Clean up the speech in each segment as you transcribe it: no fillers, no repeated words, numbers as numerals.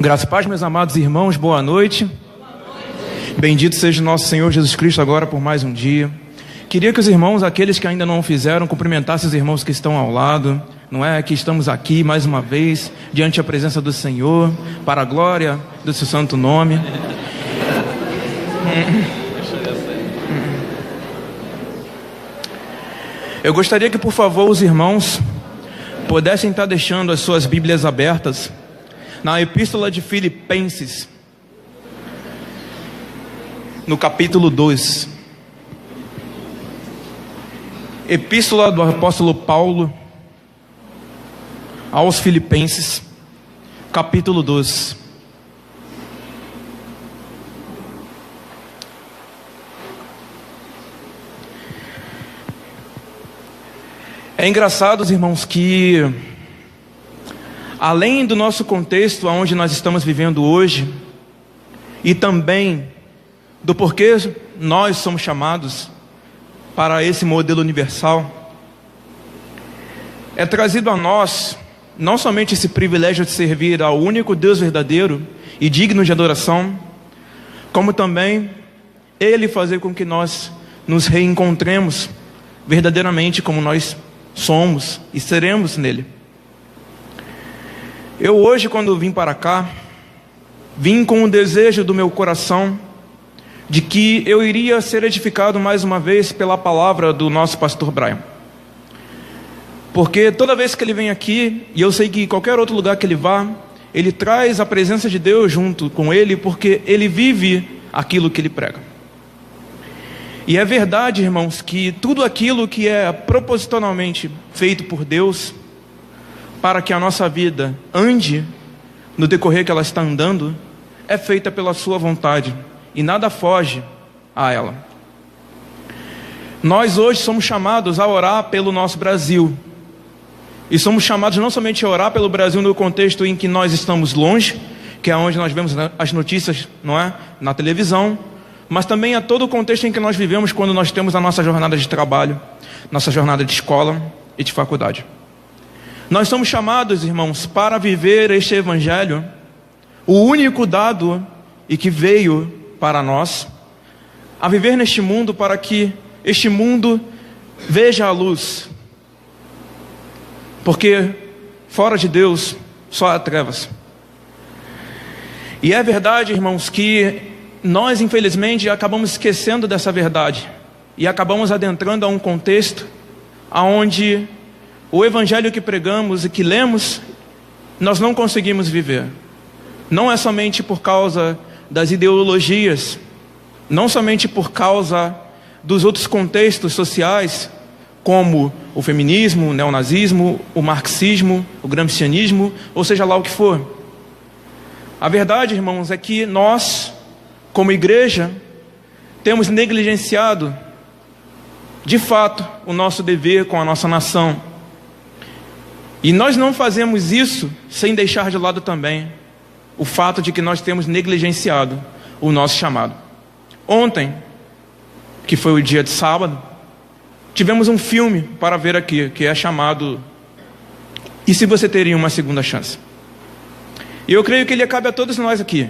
Graças e paz, meus amados irmãos, boa noite. Bendito seja o nosso Senhor Jesus Cristo agora por mais um dia. Queria que os irmãos, aqueles que ainda não o fizeram, cumprimentassem os irmãos que estão ao lado. Não é que estamos aqui mais uma vez, diante da presença do Senhor, para a glória do seu santo nome. Eu gostaria que, por favor, os irmãos pudessem estar deixando as suas Bíblias abertas na Epístola de Filipenses, no capítulo 2. Epístola do apóstolo Paulo aos Filipenses, capítulo 2. É engraçado, irmãos, que além do nosso contexto onde nós estamos vivendo hoje, e também do porquê nós somos chamados para esse modelo universal, é trazido a nós não somente esse privilégio de servir ao único Deus verdadeiro e digno de adoração, como também Ele fazer com que nós nos reencontremos verdadeiramente como nós somos e seremos nele. Eu hoje, quando vim para cá, vim com o desejo do meu coração de que eu iria ser edificado mais uma vez pela palavra do nosso pastor Brian. Porque toda vez que ele vem aqui, e eu sei que em qualquer outro lugar que ele vá, ele traz a presença de Deus junto com ele, porque ele vive aquilo que ele prega. E é verdade, irmãos, que tudo aquilo que é propositalmente feito por Deus, para que a nossa vida ande no decorrer que ela está andando, é feita pela sua vontade, e nada foge a ela. Nós hoje somos chamados a orar pelo nosso Brasil, e somos chamados não somente a orar pelo Brasil no contexto em que nós estamos longe, que é onde nós vemos as notícias, não é? Na televisão, mas também a todo o contexto em que nós vivemos quando nós temos a nossa jornada de trabalho, nossa jornada de escola e de faculdade. Nós somos chamados, irmãos, para viver este evangelho, o único dado e que veio para nós, a viver neste mundo para que este mundo veja a luz. Porque fora de Deus só há trevas. E é verdade, irmãos, que nós infelizmente acabamos esquecendo dessa verdade e acabamos adentrando a um contexto onde o evangelho que pregamos e que lemos, nós não conseguimos viver. Não é somente por causa das ideologias, não somente por causa dos outros contextos sociais, como o feminismo, o neonazismo, o marxismo, o gramscianismo, ou seja lá o que for. A verdade, irmãos, é que nós, como igreja, temos negligenciado, de fato, o nosso dever com a nossa nação. E nós não fazemos isso sem deixar de lado também o fato de que nós temos negligenciado o nosso chamado. Ontem, que foi o dia de sábado, tivemos um filme para ver aqui, que é chamado E se você teria uma segunda chance? E eu creio que ele cabe a todos nós aqui,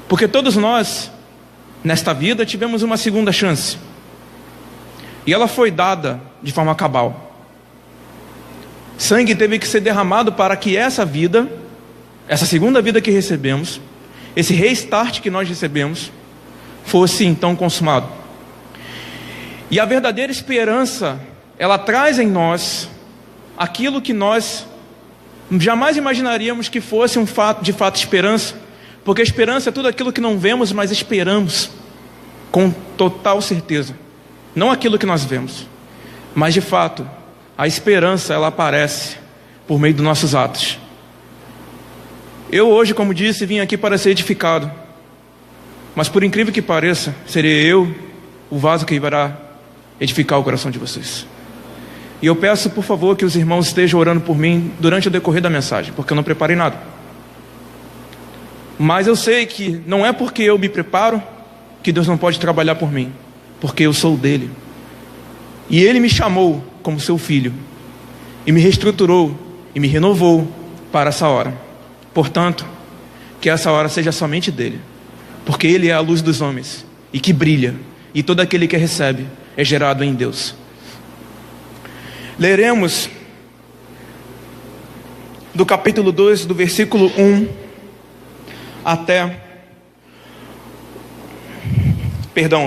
porque todos nós, nesta vida, tivemos uma segunda chance, e ela foi dada de forma cabal. Sangue teve que ser derramado para que essa vida, essa segunda vida que recebemos, esse restart que nós recebemos, fosse então consumado. E a verdadeira esperança, ela traz em nós aquilo que nós jamais imaginaríamos que fosse de fato esperança, porque a esperança é tudo aquilo que não vemos, mas esperamos com total certeza. Não aquilo que nós vemos, mas de fato a esperança, ela aparece por meio dos nossos atos. Eu hoje, como disse, vim aqui para ser edificado, mas por incrível que pareça, serei eu o vaso que irá edificar o coração de vocês. E eu peço, por favor, que os irmãos estejam orando por mim durante o decorrer da mensagem, porque eu não preparei nada. Mas eu sei que não é porque eu me preparo que Deus não pode trabalhar por mim, porque eu sou dele. E ele me chamou como seu filho, e me reestruturou, e me renovou para essa hora. Portanto, que essa hora seja somente dele, porque ele é a luz dos homens e que brilha, e todo aquele que recebe é gerado em Deus. Leremos do capítulo 2, do versículo 1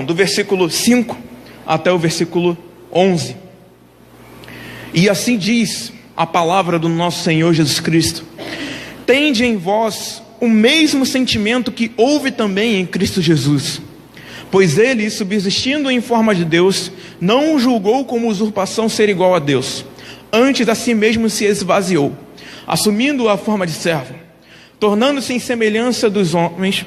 do versículo 5 até o versículo 11. E assim diz a palavra do nosso Senhor Jesus Cristo: tende em vós o mesmo sentimento que houve também em Cristo Jesus, pois ele, subsistindo em forma de Deus, não julgou como usurpação ser igual a Deus, antes a si mesmo se esvaziou, assumindo a forma de servo, tornando-se em semelhança dos homens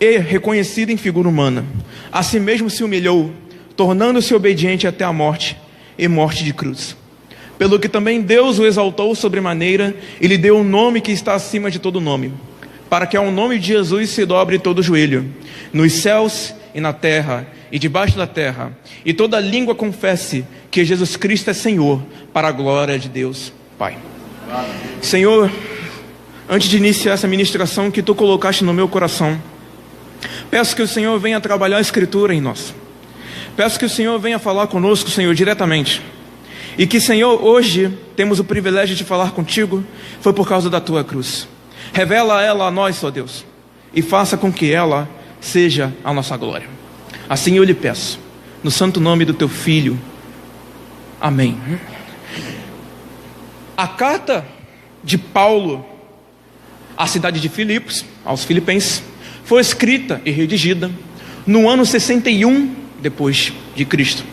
e reconhecido em figura humana. A si mesmo se humilhou, tornando-se obediente até a morte, e morte de cruz. Pelo que também Deus o exaltou sobremaneira e lhe deu um nome que está acima de todo nome, para que ao nome de Jesus se dobre todo o joelho, nos céus e na terra e debaixo da terra, e toda língua confesse que Jesus Cristo é Senhor, para a glória de Deus Pai. Senhor, antes de iniciar essa ministração que Tu colocaste no meu coração, peço que o Senhor venha trabalhar a Escritura em nós. Peço que o Senhor venha falar conosco, Senhor, diretamente. E que, Senhor, hoje temos o privilégio de falar contigo, foi por causa da Tua cruz. Revela ela a nós, ó Deus, e faça com que ela seja a nossa glória. Assim eu lhe peço, no santo nome do Teu Filho. Amém. A carta de Paulo à cidade de Filipos, aos filipenses, foi escrita e redigida no ano 61 depois de Cristo.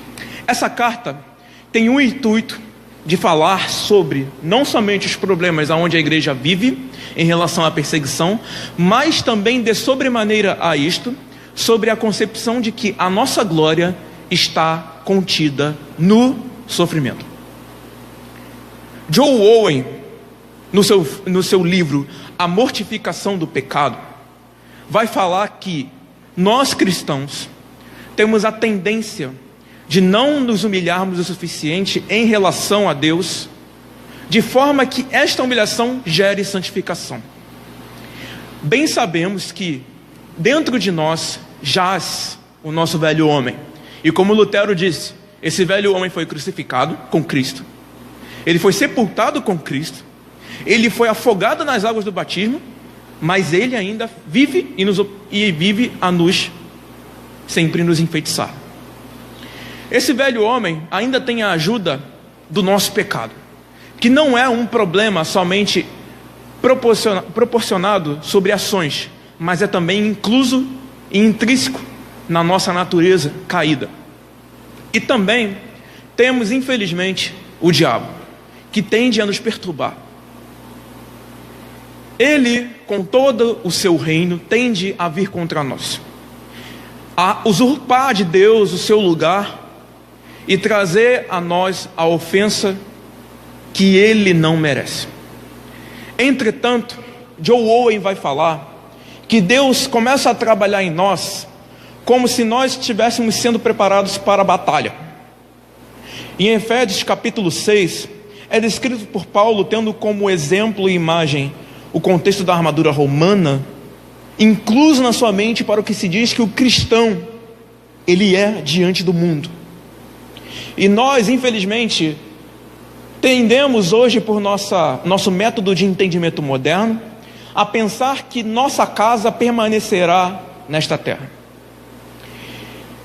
Essa carta tem o intuito de falar sobre não somente os problemas aonde a igreja vive em relação à perseguição, mas também de sobremaneira a isto, sobre a concepção de que a nossa glória está contida no sofrimento. Joe Owen, no seu livro A Mortificação do Pecado, vai falar que nós cristãos temos a tendência de não nos humilharmos o suficiente em relação a Deus, de forma que esta humilhação gere santificação. Bem sabemos que dentro de nós jaz o nosso velho homem, e como Lutero disse, esse velho homem foi crucificado com Cristo, ele foi sepultado com Cristo, ele foi afogado nas águas do batismo, mas ele ainda vive e vive a nos sempre nos enfeitiçar. Esse velho homem ainda tem a ajuda do nosso pecado, que não é um problema somente proporcionado sobre ações, mas é também incluso e intrínseco na nossa natureza caída. E também temos, infelizmente, o diabo, que tende a nos perturbar. Ele, com todo o seu reino, tende a vir contra nós, a usurpar de Deus o seu lugar e trazer a nós a ofensa que ele não merece. Entretanto, Joe Owen vai falar que Deus começa a trabalhar em nós como se nós estivéssemos sendo preparados para a batalha. Em Efésios capítulo 6, é descrito por Paulo tendo como exemplo e imagem o contexto da armadura romana, incluso na sua mente para o que se diz que o cristão, ele é diante do mundo. E nós, infelizmente, tendemos hoje, por nosso método de entendimento moderno, a pensar que nossa casa permanecerá nesta terra.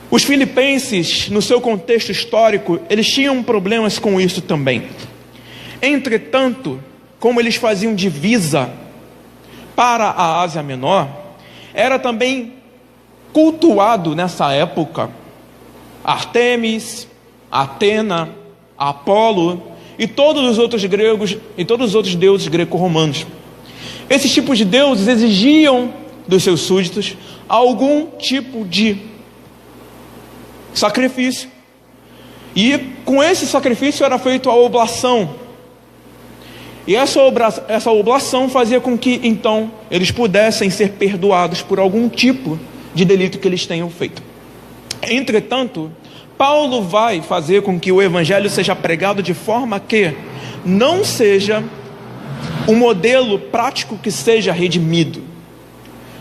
Os filipenses, no seu contexto histórico, eles tinham problemas com isso também. Entretanto, como eles faziam divisa para a Ásia Menor, era também cultuado nessa época Artemis, Atena, Apolo e todos os outros gregos e todos os outros deuses greco-romanos. Esses tipos de deuses exigiam dos seus súditos algum tipo de sacrifício, e com esse sacrifício era feita a oblação, e essa oblação fazia com que então eles pudessem ser perdoados por algum tipo de delito que eles tenham feito. Entretanto, Paulo vai fazer com que o evangelho seja pregado de forma que não seja um modelo prático que seja redimido.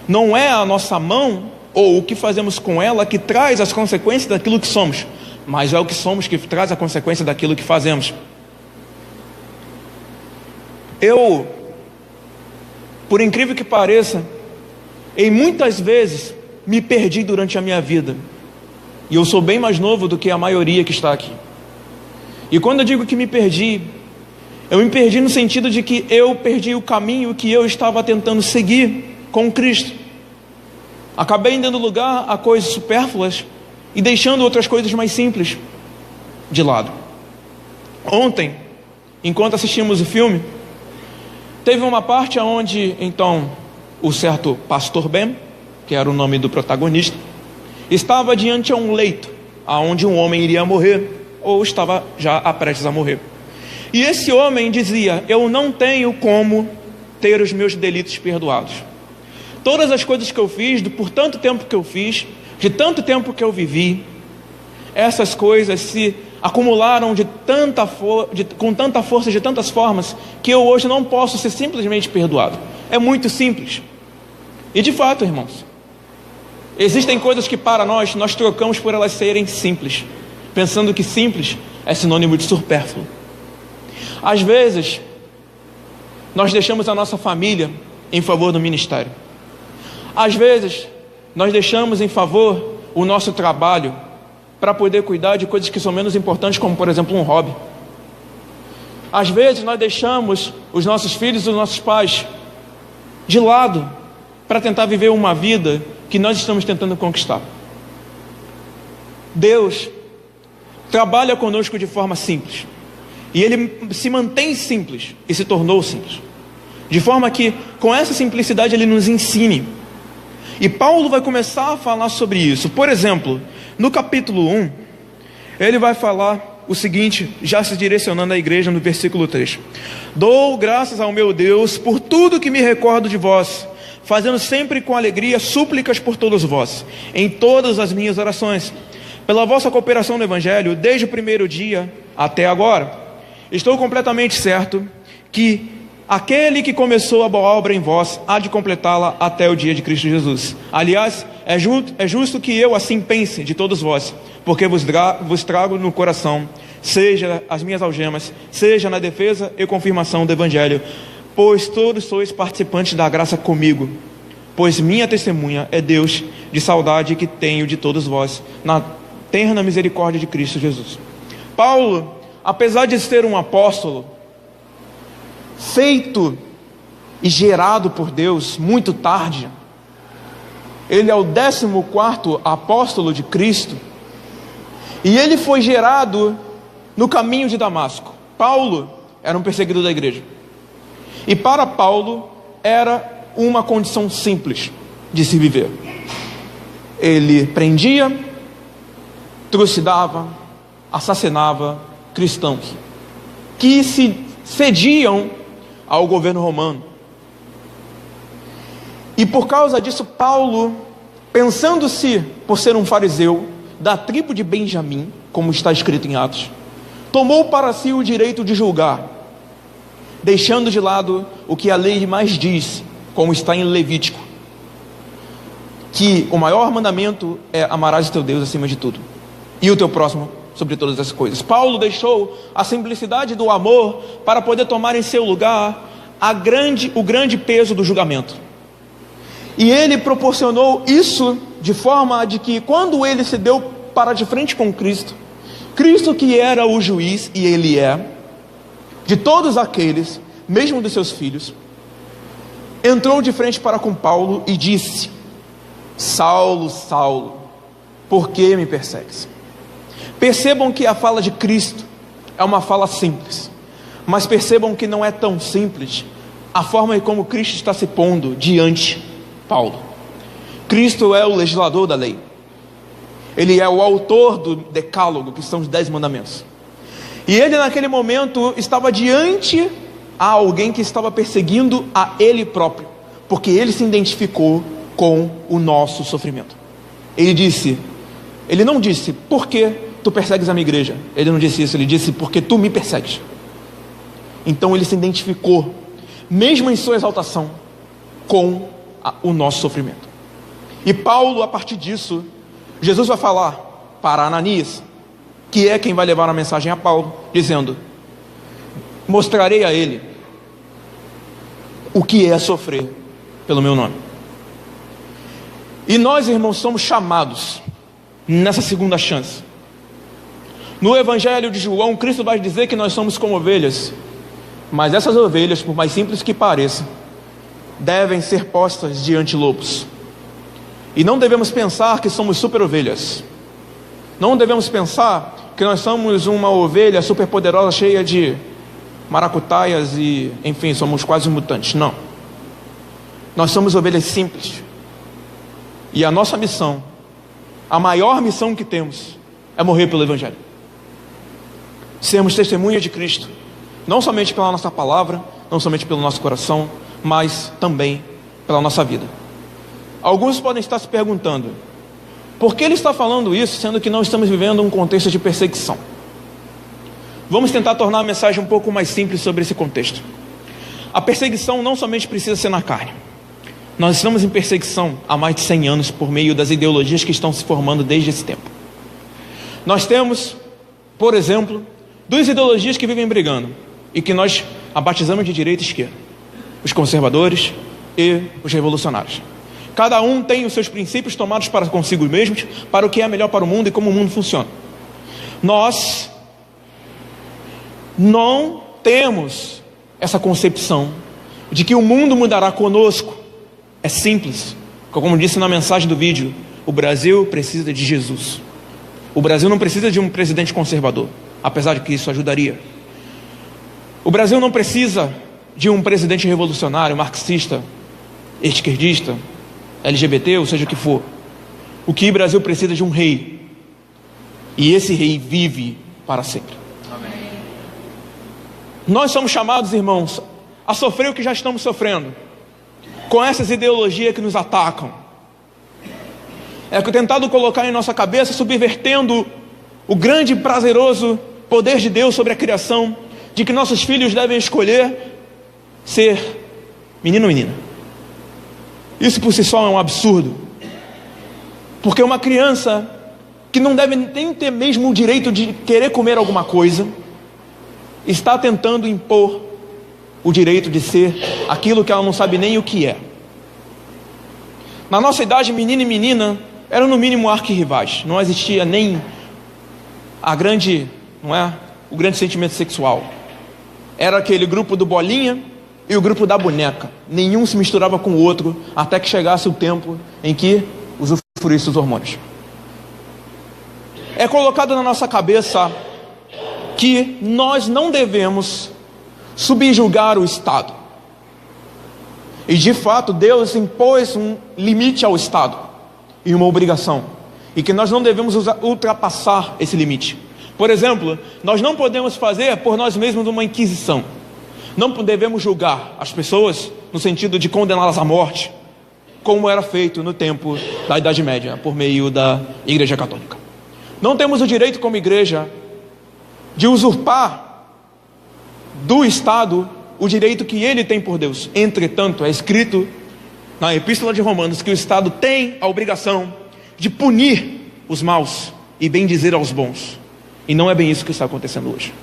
Não é a nossa mão ou o que fazemos com ela que traz as consequências daquilo que somos, mas é o que somos que traz a consequência daquilo que fazemos. Eu, por incrível que pareça, em muitas vezes me perdi durante a minha vida. E eu sou bem mais novo do que a maioria que está aqui. E quando eu digo que me perdi, eu me perdi no sentido de que eu perdi o caminho que eu estava tentando seguir com Cristo. Acabei dando lugar a coisas supérfluas e deixando outras coisas mais simples de lado. Ontem, enquanto assistimos o filme, teve uma parte onde, então, o certo Pastor Ben, que era o nome do protagonista, estava diante a um leito, aonde um homem iria morrer, ou estava já prestes a morrer. E esse homem dizia: eu não tenho como ter os meus delitos perdoados. Todas as coisas que eu fiz, por tanto tempo que eu fiz, de tanto tempo que eu vivi, essas coisas se acumularam com tanta força, de tantas formas, que eu hoje não posso ser simplesmente perdoado. É muito simples. E de fato, irmãos, existem coisas que para nós trocamos por elas serem simples, pensando que simples é sinônimo de supérfluo. Às vezes, nós deixamos a nossa família em favor do ministério. Às vezes, nós deixamos em favor o nosso trabalho para poder cuidar de coisas que são menos importantes, como por exemplo um hobby. Às vezes nós deixamos os nossos filhos e os nossos pais de lado para tentar viver uma vida que nós estamos tentando conquistar. Deus trabalha conosco de forma simples, e Ele se mantém simples e se tornou simples, de forma que com essa simplicidade Ele nos ensine. E Paulo vai começar a falar sobre isso. Por exemplo, no capítulo 1, ele vai falar o seguinte, já se direcionando à igreja no versículo 3. Dou graças ao meu Deus por tudo que me recordo de vós, fazendo sempre com alegria súplicas por todos vós, em todas as minhas orações, pela vossa cooperação no Evangelho, desde o primeiro dia até agora. Estou completamente certo que aquele que começou a boa obra em vós há de completá-la até o dia de Cristo Jesus. Aliás, é justo que eu assim pense de todos vós, porque vos trago no coração, seja as minhas algemas, seja na defesa e confirmação do Evangelho, pois todos sois participantes da graça comigo, pois minha testemunha é Deus de saudade que tenho de todos vós, na terna misericórdia de Cristo Jesus. Paulo, apesar de ser um apóstolo, feito e gerado por Deus muito tarde, ele é o 14º apóstolo de Cristo, e ele foi gerado no caminho de Damasco. Paulo era um perseguidor da igreja, e para Paulo era uma condição simples de se viver. Ele prendia, trucidava, assassinava cristãos que se cediam ao governo romano. E por causa disso, Paulo, pensando-se por ser um fariseu da tribo de Benjamim, como está escrito em Atos, tomou para si o direito de julgar, deixando de lado o que a lei mais diz, como está em Levítico, que o maior mandamento é amarás o teu Deus acima de tudo, e o teu próximo sobre todas as coisas. Paulo deixou a simplicidade do amor para poder tomar em seu lugar o grande peso do julgamento. E ele proporcionou isso de forma de que quando ele se deu para de frente com Cristo, Cristo que era o juiz, e ele é, de todos aqueles, mesmo dos seus filhos, entrou de frente para com Paulo e disse: Saulo, Saulo, por que me persegues? Percebam que a fala de Cristo é uma fala simples, mas percebam que não é tão simples a forma como Cristo está se pondo diante de Paulo. Cristo é o legislador da lei, ele é o autor do decálogo, que são os 10 mandamentos, e ele naquele momento estava diante a alguém que estava perseguindo a ele próprio, porque ele se identificou com o nosso sofrimento. Ele não disse, por que tu persegues a minha igreja? Ele não disse isso, ele disse, porque tu me persegues. Então ele se identificou. mesmo em sua exaltação, com o nosso sofrimento. E Paulo, a partir disso, Jesus vai falar para Ananias, que é quem vai levar a mensagem a Paulo, dizendo: mostrarei a ele o que é sofrer pelo meu nome. E nós, irmãos, somos chamados nessa segunda chance. No Evangelho de João, Cristo vai dizer que nós somos como ovelhas, mas essas ovelhas, por mais simples que pareçam, devem ser postas diante de lobos. E não devemos pensar que somos super ovelhas. Não devemos pensar que nós somos uma ovelha super poderosa, cheia de maracutaias e, enfim, somos quase mutantes. Não. Nós somos ovelhas simples. E a nossa missão, a maior missão que temos, é morrer pelo Evangelho. Sermos testemunhas de Cristo, não somente pela nossa palavra, não somente pelo nosso coração, mas também pela nossa vida. Alguns podem estar se perguntando: por que ele está falando isso, sendo que não estamos vivendo um contexto de perseguição? Vamos tentar tornar a mensagem um pouco mais simples sobre esse contexto. A perseguição não somente precisa ser na carne. Nós estamos em perseguição há mais de 100 anos por meio das ideologias que estão se formando desde esse tempo. Nós temos, por exemplo, duas ideologias que vivem brigando e que nós a batizamos de direita e esquerda: os conservadores e os revolucionários. Cada um tem os seus princípios tomados para consigo mesmos, para o que é melhor para o mundo e como o mundo funciona. Nós não temos essa concepção de que o mundo mudará conosco. É simples. Como disse na mensagem do vídeo, o Brasil precisa de Jesus. O Brasil não precisa de um presidente conservador, apesar de que isso ajudaria. O Brasil não precisa de um presidente revolucionário, marxista, esquerdista, LGBT, ou seja o que for. O que o Brasil precisa é de um rei. E esse rei vive para sempre. Amém. Nós somos chamados, irmãos, a sofrer o que já estamos sofrendo com essas ideologias que nos atacam. É tentado colocar em nossa cabeça, subvertendo o grande e prazeroso poder de Deus sobre a criação, de que nossos filhos devem escolher ser menino ou menina. Isso por si só é um absurdo, porque uma criança que não deve nem ter mesmo o direito de querer comer alguma coisa, está tentando impor o direito de ser aquilo que ela não sabe nem o que é. Na nossa idade, menino e menina eram no mínimo arquirrivais. Não existia nem o grande sentimento sexual. Era aquele grupo do bolinha e o grupo da boneca. Nenhum se misturava com o outro, até que chegasse o tempo em que usufruísse os hormônios. É colocado na nossa cabeça que nós não devemos subjugar o Estado. E de fato Deus impôs um limite ao Estado e uma obrigação, e que nós não devemos ultrapassar esse limite. Por exemplo, nós não podemos fazer por nós mesmos uma inquisição. Não devemos julgar as pessoas no sentido de condená-las à morte, como era feito no tempo da Idade Média, por meio da Igreja Católica. Não temos o direito como igreja de usurpar do Estado o direito que ele tem por Deus. Entretanto, é escrito na Epístola de Romanos que o Estado tem a obrigação de punir os maus e bendizer aos bons. E não é bem isso que está acontecendo hoje.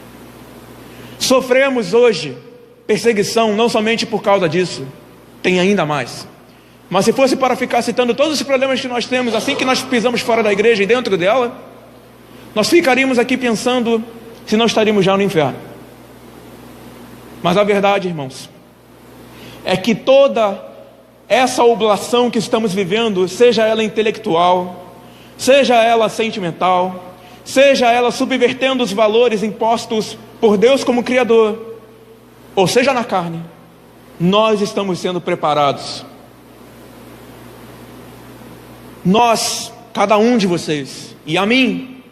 Sofremos hoje perseguição não somente por causa disso, tem ainda mais. Mas se fosse para ficar citando todos os problemas que nós temos assim que nós pisamos fora da igreja e dentro dela, nós ficaríamos aqui pensando se não estaríamos já no inferno. Mas a verdade, irmãos, é que toda essa oblação que estamos vivendo, seja ela intelectual, seja ela sentimental, seja ela subvertendo os valores impostos por Deus como Criador, ou seja na carne, nós estamos sendo preparados. Nós, cada um de vocês e a mim,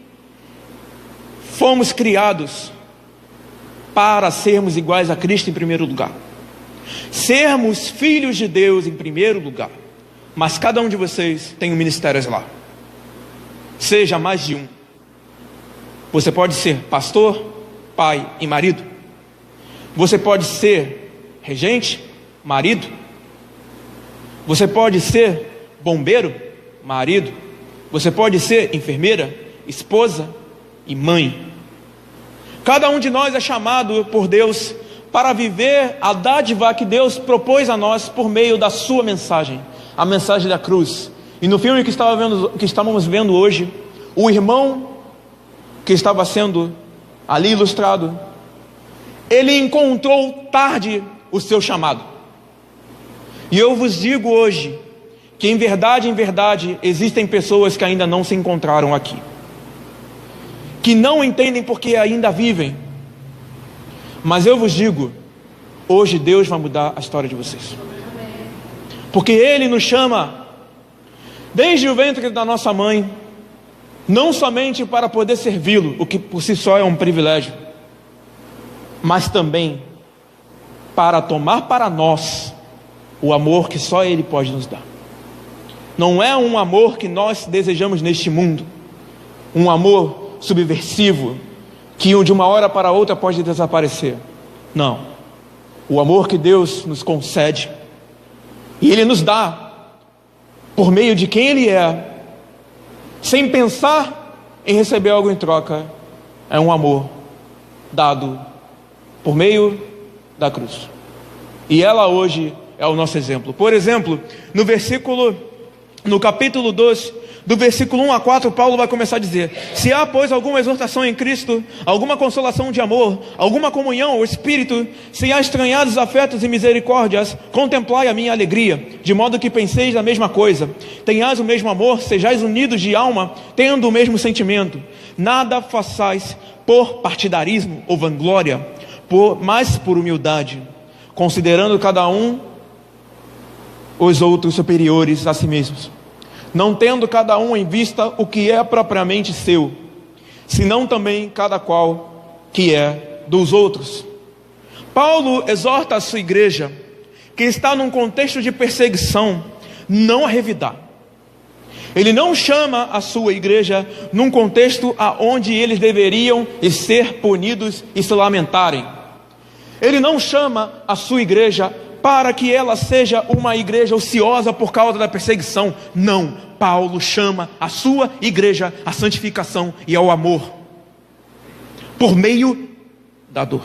fomos criados para sermos iguais a Cristo em primeiro lugar, sermos filhos de Deus em primeiro lugar. Mas cada um de vocês tem um ministério lá, seja mais de um. Você pode ser pastor, pai e marido. Você pode ser regente, marido. Você pode ser bombeiro, marido. Você pode ser enfermeira, esposa e mãe. Cada um de nós é chamado por Deus para viver a dádiva que Deus propôs a nós por meio da sua mensagem, a mensagem da cruz. E no filme que estávamos vendo hoje, o irmão que estava sendo ali ilustrado, ele encontrou tarde o seu chamado. E eu vos digo hoje, que em verdade, existem pessoas que ainda não se encontraram aqui, que não entendem porque ainda vivem. Mas eu vos digo, hoje Deus vai mudar a história de vocês, porque Ele nos chama desde o ventre da nossa mãe, não somente para poder servi-lo, o que por si só é um privilégio, mas também para tomar para nós o amor que só Ele pode nos dar. Não é um amor que nós desejamos neste mundo, um amor subversivo, que de uma hora para outra pode desaparecer. Não, o amor que Deus nos concede, e Ele nos dá, por meio de quem Ele é, sem pensar em receber algo em troca, é um amor dado por meio da cruz. E ela hoje é o nosso exemplo. Por exemplo, no capítulo 2, do versículo 1 a 4, Paulo vai começar a dizer: se há, pois, alguma exortação em Cristo, alguma consolação de amor, alguma comunhão, o Espírito, se há estranhados afetos e misericórdias, contemplai a minha alegria, de modo que penseis na mesma coisa, tenhais o mesmo amor, sejais unidos de alma, tendo o mesmo sentimento. Nada façais por partidarismo ou vanglória, mas por humildade, considerando cada um os outros superiores a si mesmos, não tendo cada um em vista o que é propriamente seu, senão também cada qual que é dos outros. Paulo exorta a sua igreja, que está num contexto de perseguição, não a revidar. Ele não chama a sua igreja num contexto aonde eles deveriam ser punidos e se lamentarem. Ele não chama a sua igreja para que ela seja uma igreja ociosa por causa da perseguição. Não, Paulo chama a sua igreja à santificação e ao amor, por meio da dor.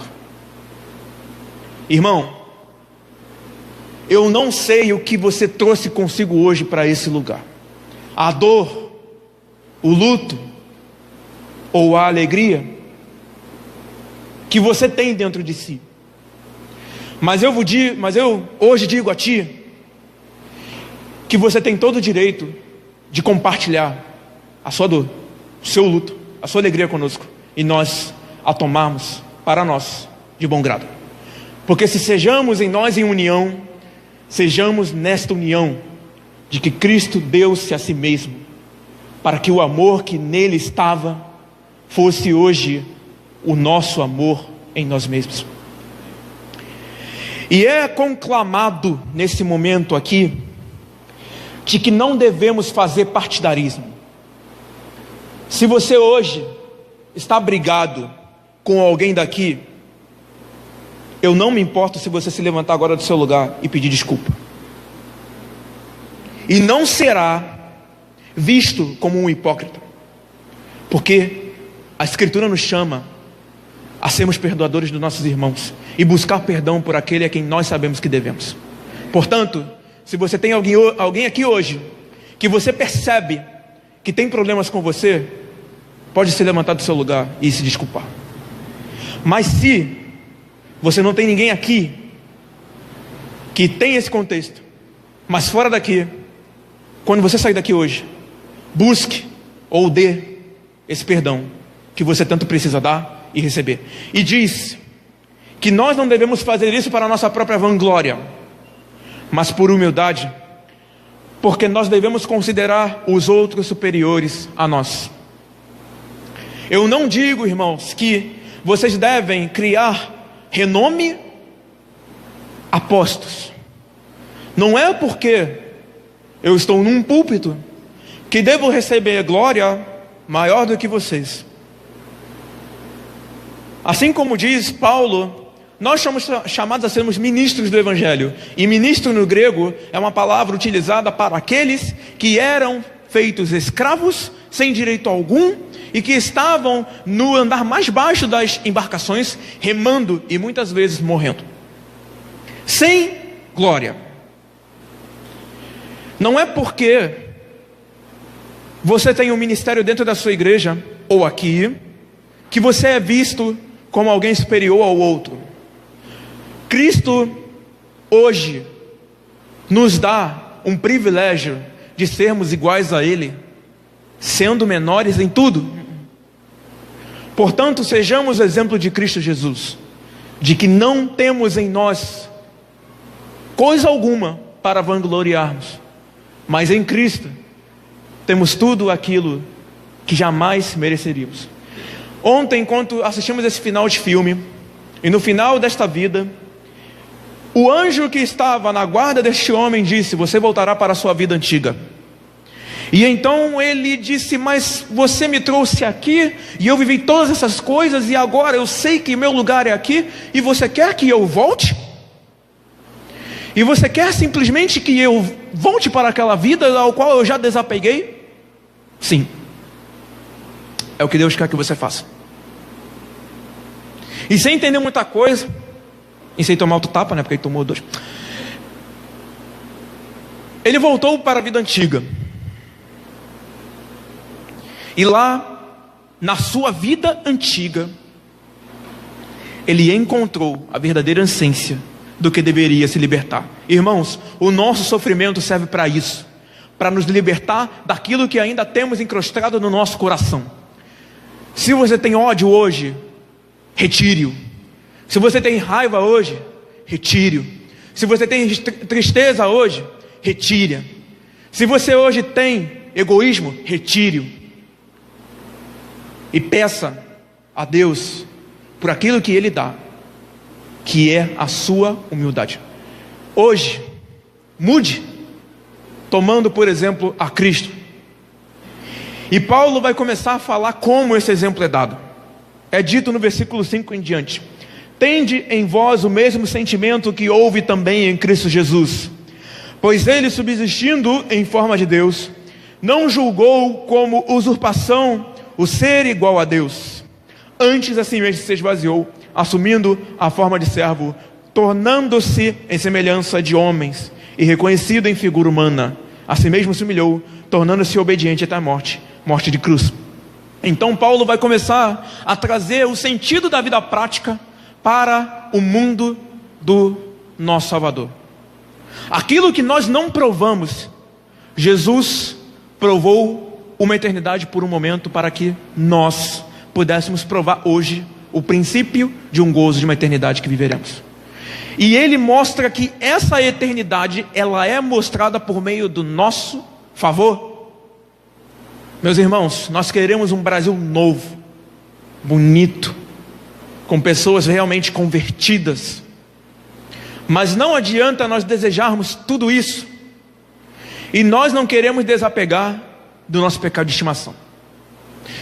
Irmão, eu não sei o que você trouxe consigo hoje para esse lugar, a dor, o luto, ou a alegria que você tem dentro de si. Mas eu hoje digo a ti que você tem todo o direito de compartilhar a sua dor, o seu luto, a sua alegria conosco, e nós a tomarmos para nós de bom grado. Porque se sejamos em nós em união, sejamos nesta união de que Cristo deu-se a si mesmo, para que o amor que nele estava fosse hoje o nosso amor em nós mesmos. E é conclamado nesse momento aqui de que não devemos fazer partidarismo. Se você hoje está brigado com alguém daqui, eu não me importo se você se levantar agora do seu lugar e pedir desculpa. E não será visto como um hipócrita, porque a Escritura nos chama a sermos perdoadores dos nossos irmãos e buscar perdão por aquele a quem nós sabemos que devemos. Portanto, se você tem alguém aqui hoje que você percebe que tem problemas com você, pode se levantar do seu lugar e se desculpar. Mas se você não tem ninguém aqui que tem esse contexto, mas fora daqui, quando você sair daqui hoje, busque ou dê esse perdão que você tanto precisa dar e receber. E diz que nós não devemos fazer isso para a nossa própria vanglória, mas por humildade, porque nós devemos considerar os outros superiores a nós. Eu não digo, irmãos, que vocês devem criar renome a postos. Não é porque eu estou num púlpito que devo receber glória maior do que vocês. Assim como diz Paulo nós somos chamados a sermos ministros do Evangelho. E ministro no grego é uma palavra utilizada para aqueles que eram feitos escravos, sem direito algum, e que estavam no andar mais baixo das embarcações, remando e muitas vezes morrendo, sem glória. Não é porque você tem um ministério dentro da sua igreja, ou aqui, que você é visto como alguém superior ao outro. Cristo, hoje, nos dá um privilégio de sermos iguais a Ele, sendo menores em tudo. Portanto, sejamos o exemplo de Cristo Jesus, de que não temos em nós coisa alguma para vangloriarmos, mas em Cristo temos tudo aquilo que jamais mereceríamos. Ontem, enquanto assistimos esse final de filme, e no final desta vida, o anjo que estava na guarda deste homem disse: você voltará para a sua vida antiga. E então ele disse: mas você me trouxe aqui, e eu vivi todas essas coisas, e agora eu sei que meu lugar é aqui, e você quer que eu volte? E você quer simplesmente que eu volte para aquela vida ao qual eu já desapeguei? Sim. É o que Deus quer que você faça. E sem entender muita coisa, e sem tomar outro tapa, porque ele tomou 2, ele voltou para a vida antiga. E lá, na sua vida antiga, ele encontrou a verdadeira essência do que deveria se libertar. Irmãos, o nosso sofrimento serve para isso, para nos libertar daquilo que ainda temos encrustado no nosso coração. Se você tem ódio hoje, retire-o. Se você tem raiva hoje, retire-o. Se você tem tristeza hoje, retire-a. Se você hoje tem egoísmo, retire-o. E peça a Deus por aquilo que Ele dá, que é a sua humildade. Hoje, mude, tomando por exemplo a Cristo. E Paulo vai começar a falar como esse exemplo é dado. É dito no versículo 5 em diante: tende em vós o mesmo sentimento que houve também em Cristo Jesus, pois ele, subsistindo em forma de Deus, não julgou como usurpação o ser igual a Deus. Antes a si mesmo se esvaziou, assumindo a forma de servo, tornando-se em semelhança de homens, e reconhecido em figura humana, a si mesmo se humilhou, tornando-se obediente até a morte, morte de cruz. Então Paulo vai começar a trazer o sentido da vida prática para o mundo do nosso Salvador. Aquilo que nós não provamos, Jesus provou uma eternidade por um momento, para que nós pudéssemos provar hoje o princípio de um gozo de uma eternidade que viveremos. E ele mostra que essa eternidade, ela é mostrada por meio do nosso favor. Meus irmãos, nós queremos um Brasil novo, bonito, com pessoas realmente convertidas. Mas não adianta nós desejarmos tudo isso e nós não queremos desapegar do nosso pecado de estimação.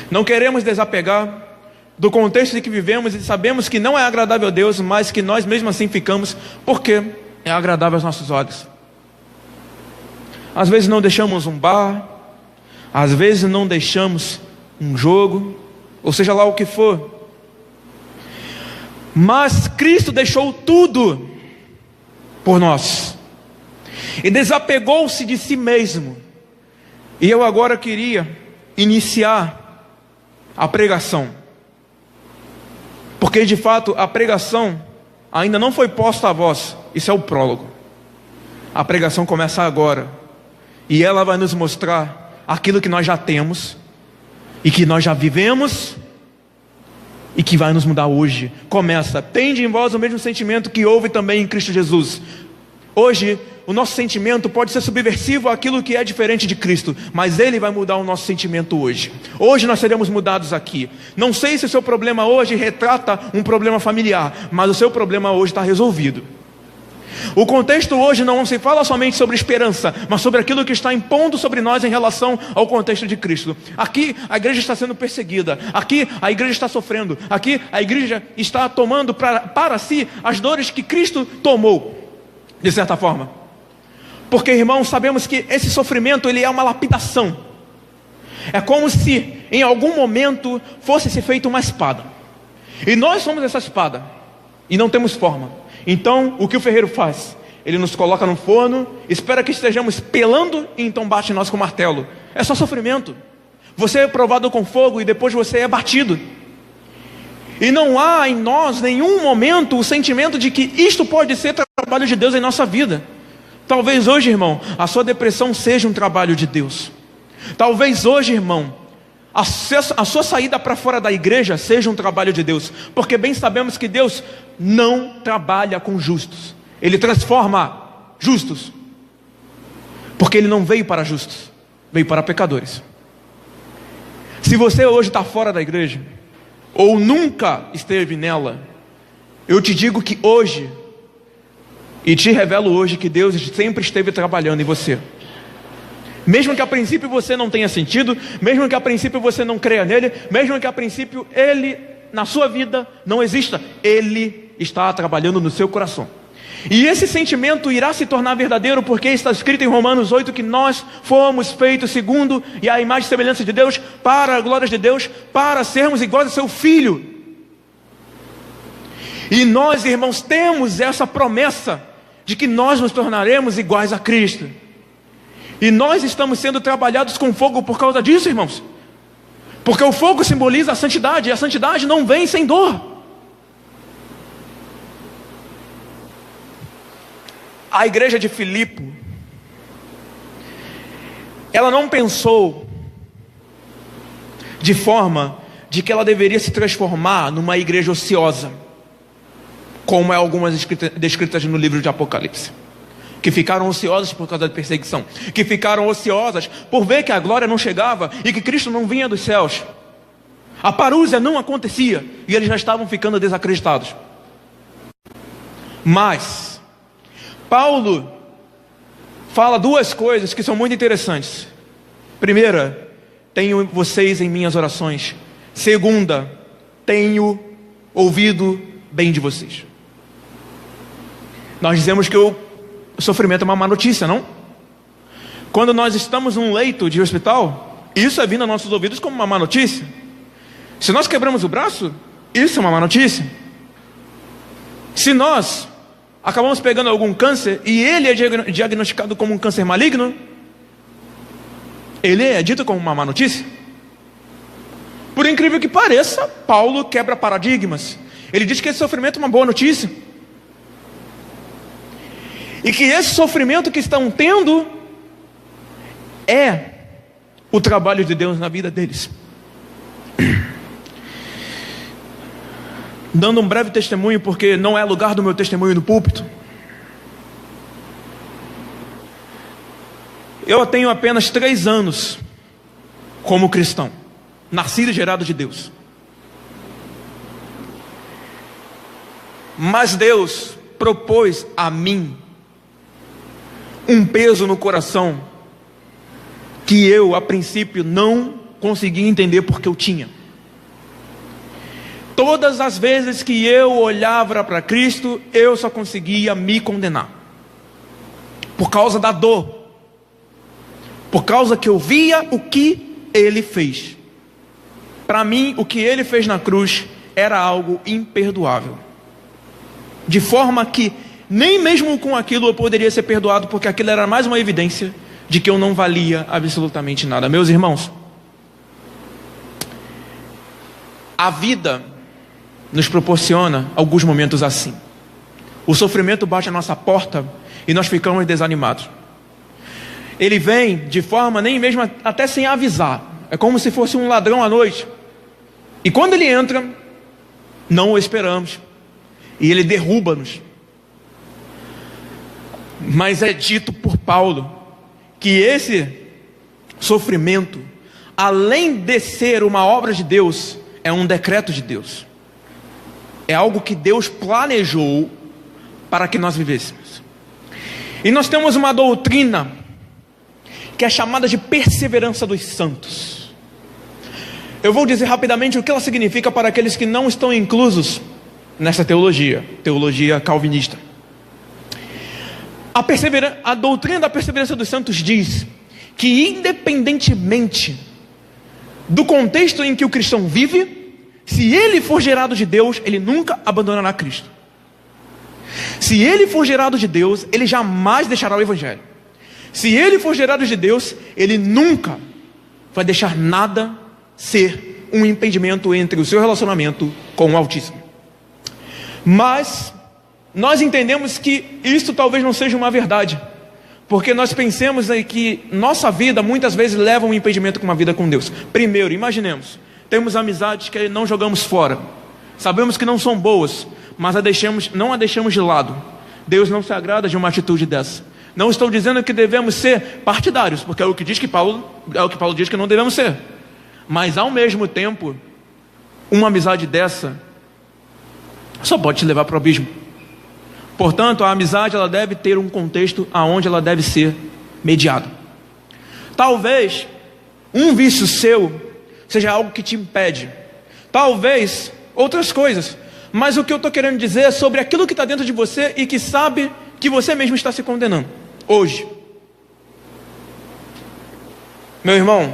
Não queremos desapegar do contexto em que vivemos e sabemos que não é agradável a Deus, mas que nós mesmo assim ficamos porque é agradável aos nossos olhos. Às vezes não deixamos um bar, às vezes não deixamos um jogo, ou seja lá o que for. Mas Cristo deixou tudo por nós e desapegou-se de si mesmo. E eu agora queria iniciar a pregação, porque de fato a pregação ainda não foi posta a voz. Isso é o prólogo. A pregação começa agora, e ela vai nos mostrar aquilo que nós já temos e que nós já vivemos e que vai nos mudar hoje. Começa: tende em vós o mesmo sentimento que houve também em Cristo Jesus. Hoje o nosso sentimento pode ser subversivo àquilo que é diferente de Cristo, mas Ele vai mudar o nosso sentimento hoje. Hoje nós seremos mudados aqui. Não sei se o seu problema hoje retrata um problema familiar, mas o seu problema hoje está resolvido. O contexto hoje não se fala somente sobre esperança, mas sobre aquilo que está impondo sobre nós em relação ao contexto de Cristo. Aqui a igreja está sendo perseguida, aqui a igreja está sofrendo, aqui a igreja está tomando para si as dores que Cristo tomou, de certa forma. Porque, irmãos, sabemos que esse sofrimento ele é uma lapidação. É como se em algum momento fosse se feita uma espada. E nós somos essa espada e não temos forma. Então, o que o ferreiro faz? Ele nos coloca no forno, espera que estejamos pelando e então bate em nós com martelo. É só sofrimento. Você é provado com fogo e depois você é batido. E não há em nós nenhum momento o sentimento de que isto pode ser trabalho de Deus em nossa vida. Talvez hoje, irmão, a sua depressão seja um trabalho de Deus. Talvez hoje, irmão, a sua saída para fora da igreja seja um trabalho de Deus, porque bem sabemos que Deus não trabalha com justos, Ele transforma justos, porque Ele não veio para justos, veio para pecadores. Se você hoje está fora da igreja, ou nunca esteve nela, eu te digo que hoje, e te revelo hoje que Deus sempre esteve trabalhando em você. Mesmo que a princípio você não tenha sentido, mesmo que a princípio você não creia nele, mesmo que a princípio ele na sua vida não exista, ele está trabalhando no seu coração. E esse sentimento irá se tornar verdadeiro, porque está escrito em Romanos 8 que nós fomos feitos segundo e a imagem e semelhança de Deus, para a glória de Deus, para sermos iguais a seu Filho. E nós, irmãos, temos essa promessa de que nós nos tornaremos iguais a Cristo. E nós estamos sendo trabalhados com fogo por causa disso, irmãos. Porque o fogo simboliza a santidade, e a santidade não vem sem dor. A igreja de Filipe, ela não pensou de forma de que ela deveria se transformar numa igreja ociosa, como é algumas descritas no livro de Apocalipse, que ficaram ociosas por causa da perseguição, que ficaram ociosas por ver que a glória não chegava e que Cristo não vinha dos céus. A parúzia não acontecia e eles já estavam ficando desacreditados. Mas Paulo fala duas coisas que são muito interessantes. Primeira, tenho vocês em minhas orações. Segunda, tenho ouvido bem de vocês. Nós dizemos que o sofrimento é uma má notícia, não? Quando nós estamos num leito de hospital, isso é vindo aos nossos ouvidos como uma má notícia. Se nós quebramos o braço, isso é uma má notícia. Se nós acabamos pegando algum câncer e ele é diagnosticado como um câncer maligno, ele é dito como uma má notícia. Por incrível que pareça, Paulo quebra paradigmas. Ele diz que esse sofrimento é uma boa notícia, e que esse sofrimento que estão tendo é o trabalho de Deus na vida deles. Dando um breve testemunho, porque não é lugar do meu testemunho no púlpito. Eu tenho apenas 3 anos como cristão, nascido e gerado de Deus. Mas Deus propôs a mim um peso no coração que eu, a princípio, não conseguia entender porque eu tinha. Todas as vezes que eu olhava para Cristo, eu só conseguia me condenar por causa da dor, por causa que eu via o que Ele fez. Para mim, o que Ele fez na cruz era algo imperdoável, de forma que nem mesmo com aquilo eu poderia ser perdoado, porque aquilo era mais uma evidência de que eu não valia absolutamente nada. Meus irmãos, a vida nos proporciona alguns momentos assim. O sofrimento bate à nossa porta e nós ficamos desanimados. Ele vem de forma nem mesmo até sem avisar. É como se fosse um ladrão à noite. E quando ele entra, não o esperamos, e ele derruba-nos. Mas é dito por Paulo que esse sofrimento, além de ser uma obra de Deus, é um decreto de Deus. É algo que Deus planejou para que nós vivêssemos. E nós temos uma doutrina que é chamada de perseverança dos santos. Eu vou dizer rapidamente o que ela significa para aqueles que não estão inclusos nessa teologia calvinista. A doutrina da perseverança dos santos diz que, independentemente do contexto em que o cristão vive, se ele for gerado de Deus, ele nunca abandonará Cristo. Se ele for gerado de Deus, ele jamais deixará o Evangelho. Se ele for gerado de Deus, ele nunca vai deixar nada ser um impedimento entre o seu relacionamento com o Altíssimo. Mas nós entendemos que isso talvez não seja uma verdade, porque nós pensamos aí que nossa vida muitas vezes leva um impedimento com uma vida com Deus. Primeiro, imaginemos, temos amizades que não jogamos fora, sabemos que não são boas, mas não a deixamos de lado. Deus não se agrada de uma atitude dessa. Não estou dizendo que devemos ser partidários, porque é o que Paulo diz que não devemos ser. Mas ao mesmo tempo, uma amizade dessa só pode te levar para o abismo. Portanto, a amizade ela deve ter um contexto aonde ela deve ser mediada. Talvez um vício seu seja algo que te impede. Talvez outras coisas. Mas o que eu estou querendo dizer é sobre aquilo que está dentro de você e que sabe que você mesmo está se condenando hoje. Meu irmão,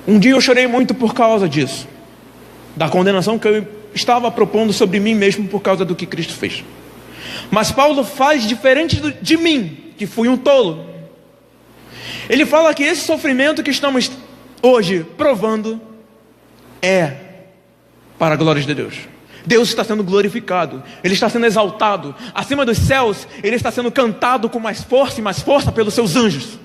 um dia eu chorei muito por causa disso, da condenação que eu estava propondo sobre mim mesmo por causa do que Cristo fez. Mas Paulo faz diferente de mim, que fui um tolo. Ele fala que esse sofrimento que estamos hoje provando é para a glória de Deus. Deus está sendo glorificado, Ele está sendo exaltado, acima dos céus Ele está sendo cantado com mais força e mais força pelos seus anjos,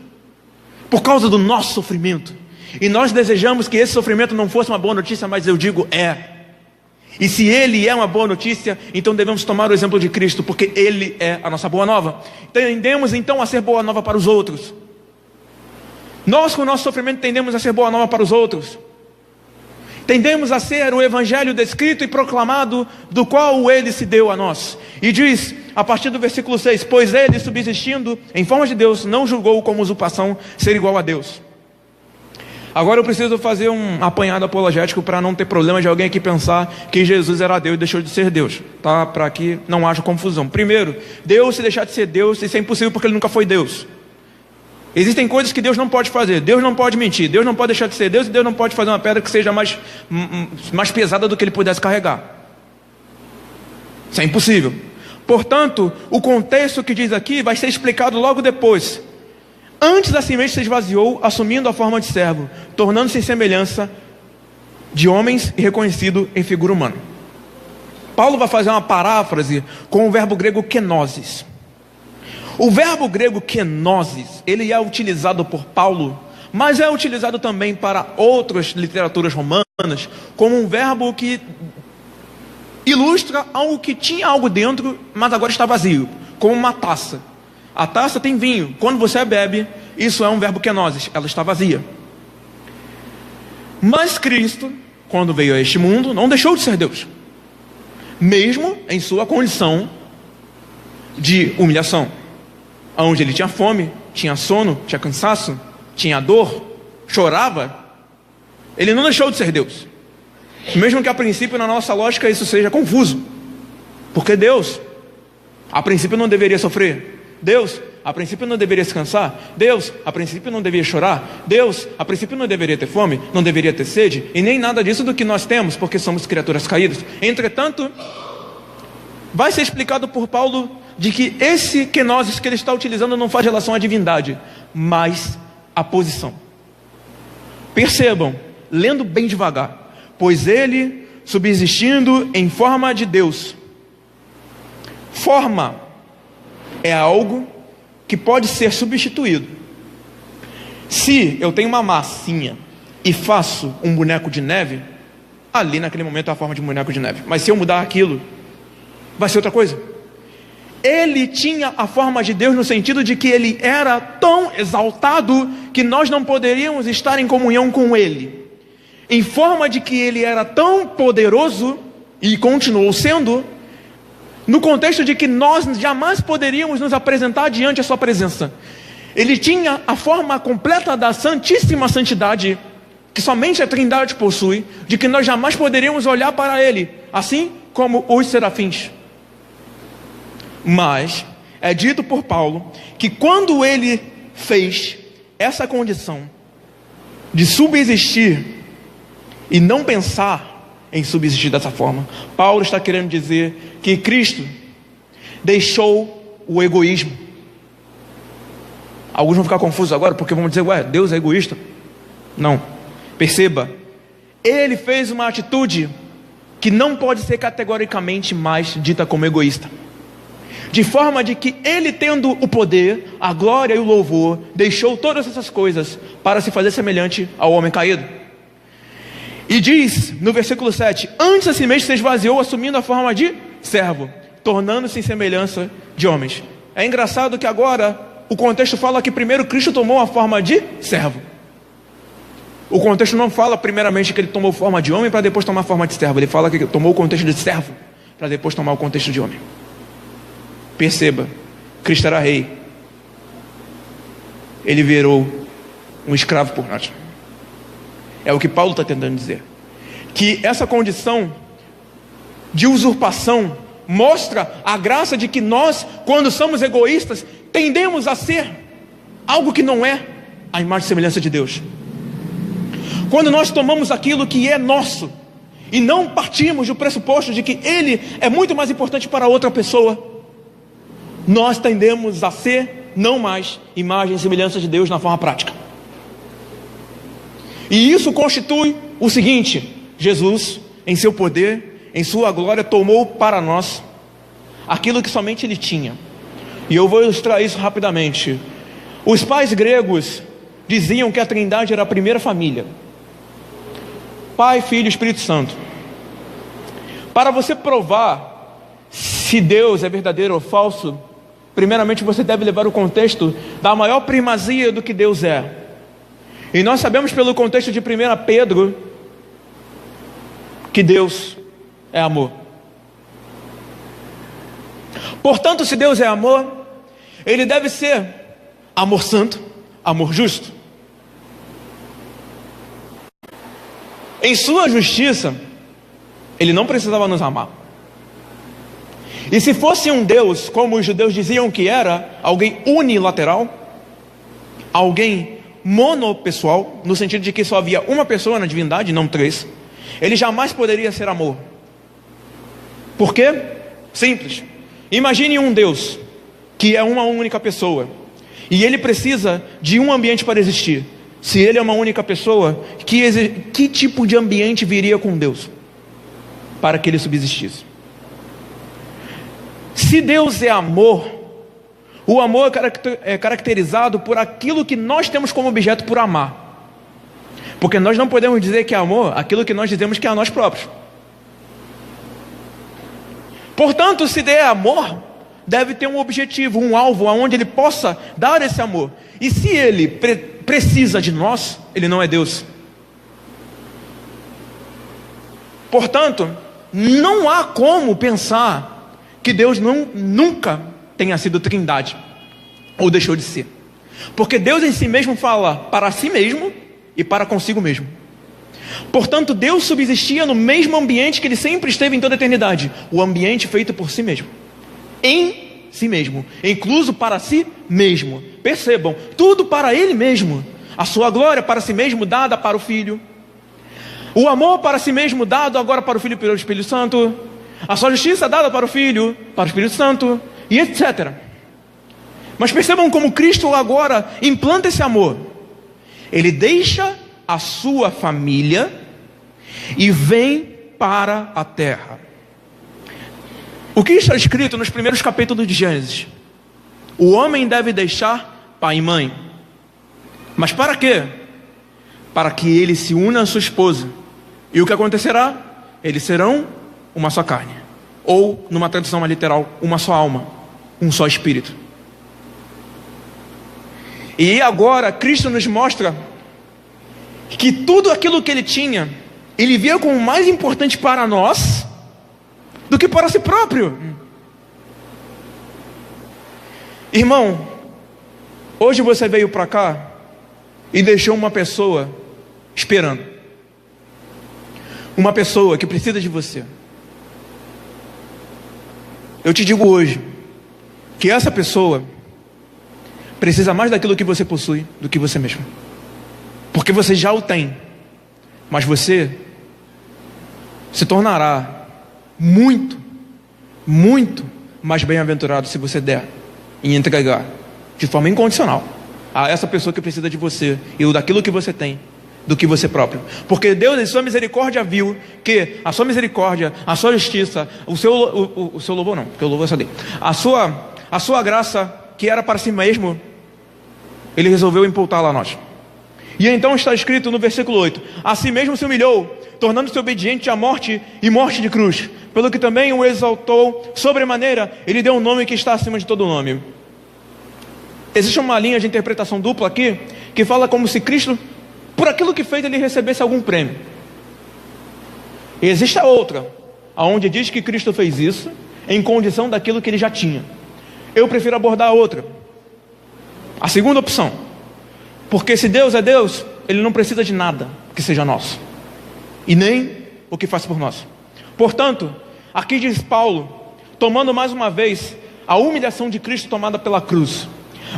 por causa do nosso sofrimento. E nós desejamos que esse sofrimento não fosse uma boa notícia, mas eu digo e se Ele é uma boa notícia, então devemos tomar o exemplo de Cristo, porque Ele é a nossa boa nova. Tendemos então a ser boa nova para os outros. Nós com o nosso sofrimento tendemos a ser boa nova para os outros. Tendemos a ser o Evangelho descrito e proclamado, do qual Ele se deu a nós. E diz, a partir do versículo 6, pois Ele, subsistindo em forma de Deus, não julgou como usurpação ser igual a Deus. Agora eu preciso fazer um apanhado apologético para não ter problema de alguém aqui pensar que Jesus era Deus e deixou de ser Deus, tá? Para que não haja confusão. Primeiro, Deus se deixar de ser Deus, isso é impossível porque Ele nunca foi Deus. Existem coisas que Deus não pode fazer. Deus não pode mentir, Deus não pode deixar de ser Deus, e Deus não pode fazer uma pedra que seja mais pesada do que Ele pudesse carregar. Isso é impossível. Portanto, o contexto que diz aqui vai ser explicado logo depois. Antes a si mesmo se esvaziou, assumindo a forma de servo, tornando-se em semelhança de homens e reconhecido em figura humana. Paulo vai fazer uma paráfrase com o verbo grego kenosis. O verbo grego kenosis, ele é utilizado por Paulo, mas é utilizado também para outras literaturas romanas, como um verbo que ilustra algo que tinha algo dentro, mas agora está vazio, como uma taça. A taça tem vinho, quando você bebe, isso é um verbo kenosis, ela está vazia. Mas Cristo, quando veio a este mundo, não deixou de ser Deus, mesmo em sua condição de humilhação, onde Ele tinha fome, tinha sono, tinha cansaço, tinha dor, chorava. Ele não deixou de ser Deus, mesmo que a princípio na nossa lógica isso seja confuso, porque Deus a princípio não deveria sofrer, Deus a princípio não deveria se cansar, Deus a princípio não deveria chorar, Deus a princípio não deveria ter fome, não deveria ter sede, e nem nada disso do que nós temos, porque somos criaturas caídas. Entretanto, vai ser explicado por Paulo de que esse kenosis que ele está utilizando não faz relação à divindade, mas à posição. Percebam, lendo bem devagar, pois Ele, subsistindo em forma de Deus. Forma é algo que pode ser substituído. Se eu tenho uma massinha e faço um boneco de neve, ali naquele momento é a forma de um boneco de neve. Mas se eu mudar aquilo, vai ser outra coisa. Ele tinha a forma de Deus no sentido de que Ele era tão exaltado que nós não poderíamos estar em comunhão com Ele. Em forma de que Ele era tão poderoso, e continuou sendo, no contexto de que nós jamais poderíamos nos apresentar diante da sua presença. Ele tinha a forma completa da santíssima santidade, que somente a Trindade possui, de que nós jamais poderíamos olhar para ele, assim como os serafins. Mas é dito por Paulo que quando ele fez essa condição de subsistir e não pensar em subsistir dessa forma, Paulo está querendo dizer que Cristo deixou o egoísmo. Alguns vão ficar confusos agora, porque vão dizer, ué, Deus é egoísta? Não, perceba, ele fez uma atitude que não pode ser categoricamente mais dita como egoísta, de forma de que ele, tendo o poder, a glória e o louvor, deixou todas essas coisas para se fazer semelhante ao homem caído. E diz no versículo 7, antes a si mesmo se esvaziou, assumindo a forma de servo, tornando-se em semelhança de homens. É engraçado que agora o contexto fala que primeiro Cristo tomou a forma de servo. O contexto não fala primeiramente que ele tomou forma de homem para depois tomar a forma de servo. Ele fala que tomou o contexto de servo para depois tomar o contexto de homem. Perceba, Cristo era rei. Ele virou um escravo por nós. É o que Paulo está tentando dizer. Que essa condição de usurpação mostra a graça de que nós, quando somos egoístas, tendemos a ser algo que não é a imagem e semelhança de Deus. Quando nós tomamos aquilo que é nosso e não partimos do pressuposto de que ele é muito mais importante para outra pessoa, nós tendemos a ser não mais imagem e semelhança de Deus na forma prática. E isso constitui o seguinte: Jesus, em seu poder, em sua glória, tomou para nós aquilo que somente ele tinha. E eu vou ilustrar isso rapidamente. Os pais gregos diziam que a Trindade era a primeira família: Pai, Filho e Espírito Santo. Para você provar se Deus é verdadeiro ou falso, primeiramente você deve levar o contexto da maior primazia do que Deus é. E nós sabemos pelo contexto de 1 Pedro que Deus é amor. Portanto, se Deus é amor, ele deve ser amor santo, amor justo. Em sua justiça, ele não precisava nos amar. E se fosse um Deus, como os judeus diziam que era, alguém unilateral, alguém monopessoal, no sentido de que só havia uma pessoa na divindade, não três, ele jamais poderia ser amor. Por quê? Simples. Imagine um Deus que é uma única pessoa e ele precisa de um ambiente para existir. Se ele é uma única pessoa, que tipo de ambiente viria com Deus para que ele subsistisse? Se Deus é amor, o amor é caracterizado por aquilo que nós temos como objeto por amar. Porque nós não podemos dizer que é amor aquilo que nós dizemos que é a nós próprios. Portanto, se der amor, deve ter um objetivo, um alvo, aonde ele possa dar esse amor. E se ele precisa de nós, ele não é Deus. Portanto, não há como pensar que Deus nunca tenha sido Trindade, ou deixou de ser. Porque Deus em si mesmo fala para si mesmo e para consigo mesmo. Portanto, Deus subsistia no mesmo ambiente que ele sempre esteve em toda a eternidade, o ambiente feito por si mesmo, em si mesmo, incluso para si mesmo. Percebam, tudo para ele mesmo. A sua glória para si mesmo dada para o Filho, o amor para si mesmo dado agora para o Filho pelo Espírito Santo, a sua justiça dada para o Filho, para o Espírito Santo, e etc. Mas percebam como Cristo agora implanta esse amor. Ele deixa a sua família e vem para a terra. O que está escrito nos primeiros capítulos de Gênesis? O homem deve deixar pai e mãe. Mas para quê? Para que ele se una à sua esposa. E o que acontecerá? Eles serão uma só carne. Ou, numa tradução mais literal, uma só alma, um só espírito. E agora Cristo nos mostra que tudo aquilo que ele tinha, ele via como mais importante para nós do que para si próprio. Irmão, hoje você veio para cá e deixou uma pessoa esperando. Uma pessoa que precisa de você. Eu te digo hoje que essa pessoa precisa mais daquilo que você possui do que você mesmo. Porque você já o tem, mas você se tornará muito, muito mais bem-aventurado se você der e entregar de forma incondicional a essa pessoa que precisa de você e daquilo que você tem do que você próprio. Porque Deus em sua misericórdia viu que a sua misericórdia, a sua justiça, o seu louvor não, porque o louvor é só dele, a sua graça que era para si mesmo, Ele resolveu imputá-la a nós. E então está escrito no versículo 8: a si mesmo se humilhou, tornando-se obediente à morte e morte de cruz, pelo que também o exaltou sobremaneira, Ele deu um nome que está acima de todo nome. Existe uma linha de interpretação dupla aqui, que fala como se Cristo, por aquilo que fez, Ele recebesse algum prêmio. E existe a outra, aonde diz que Cristo fez isso em condição daquilo que Ele já tinha. Eu prefiro abordar a outra, a segunda opção. Porque se Deus é Deus, Ele não precisa de nada que seja nosso, e nem o que faz por nós. Portanto, aqui diz Paulo, tomando mais uma vez a humilhação de Cristo tomada pela cruz.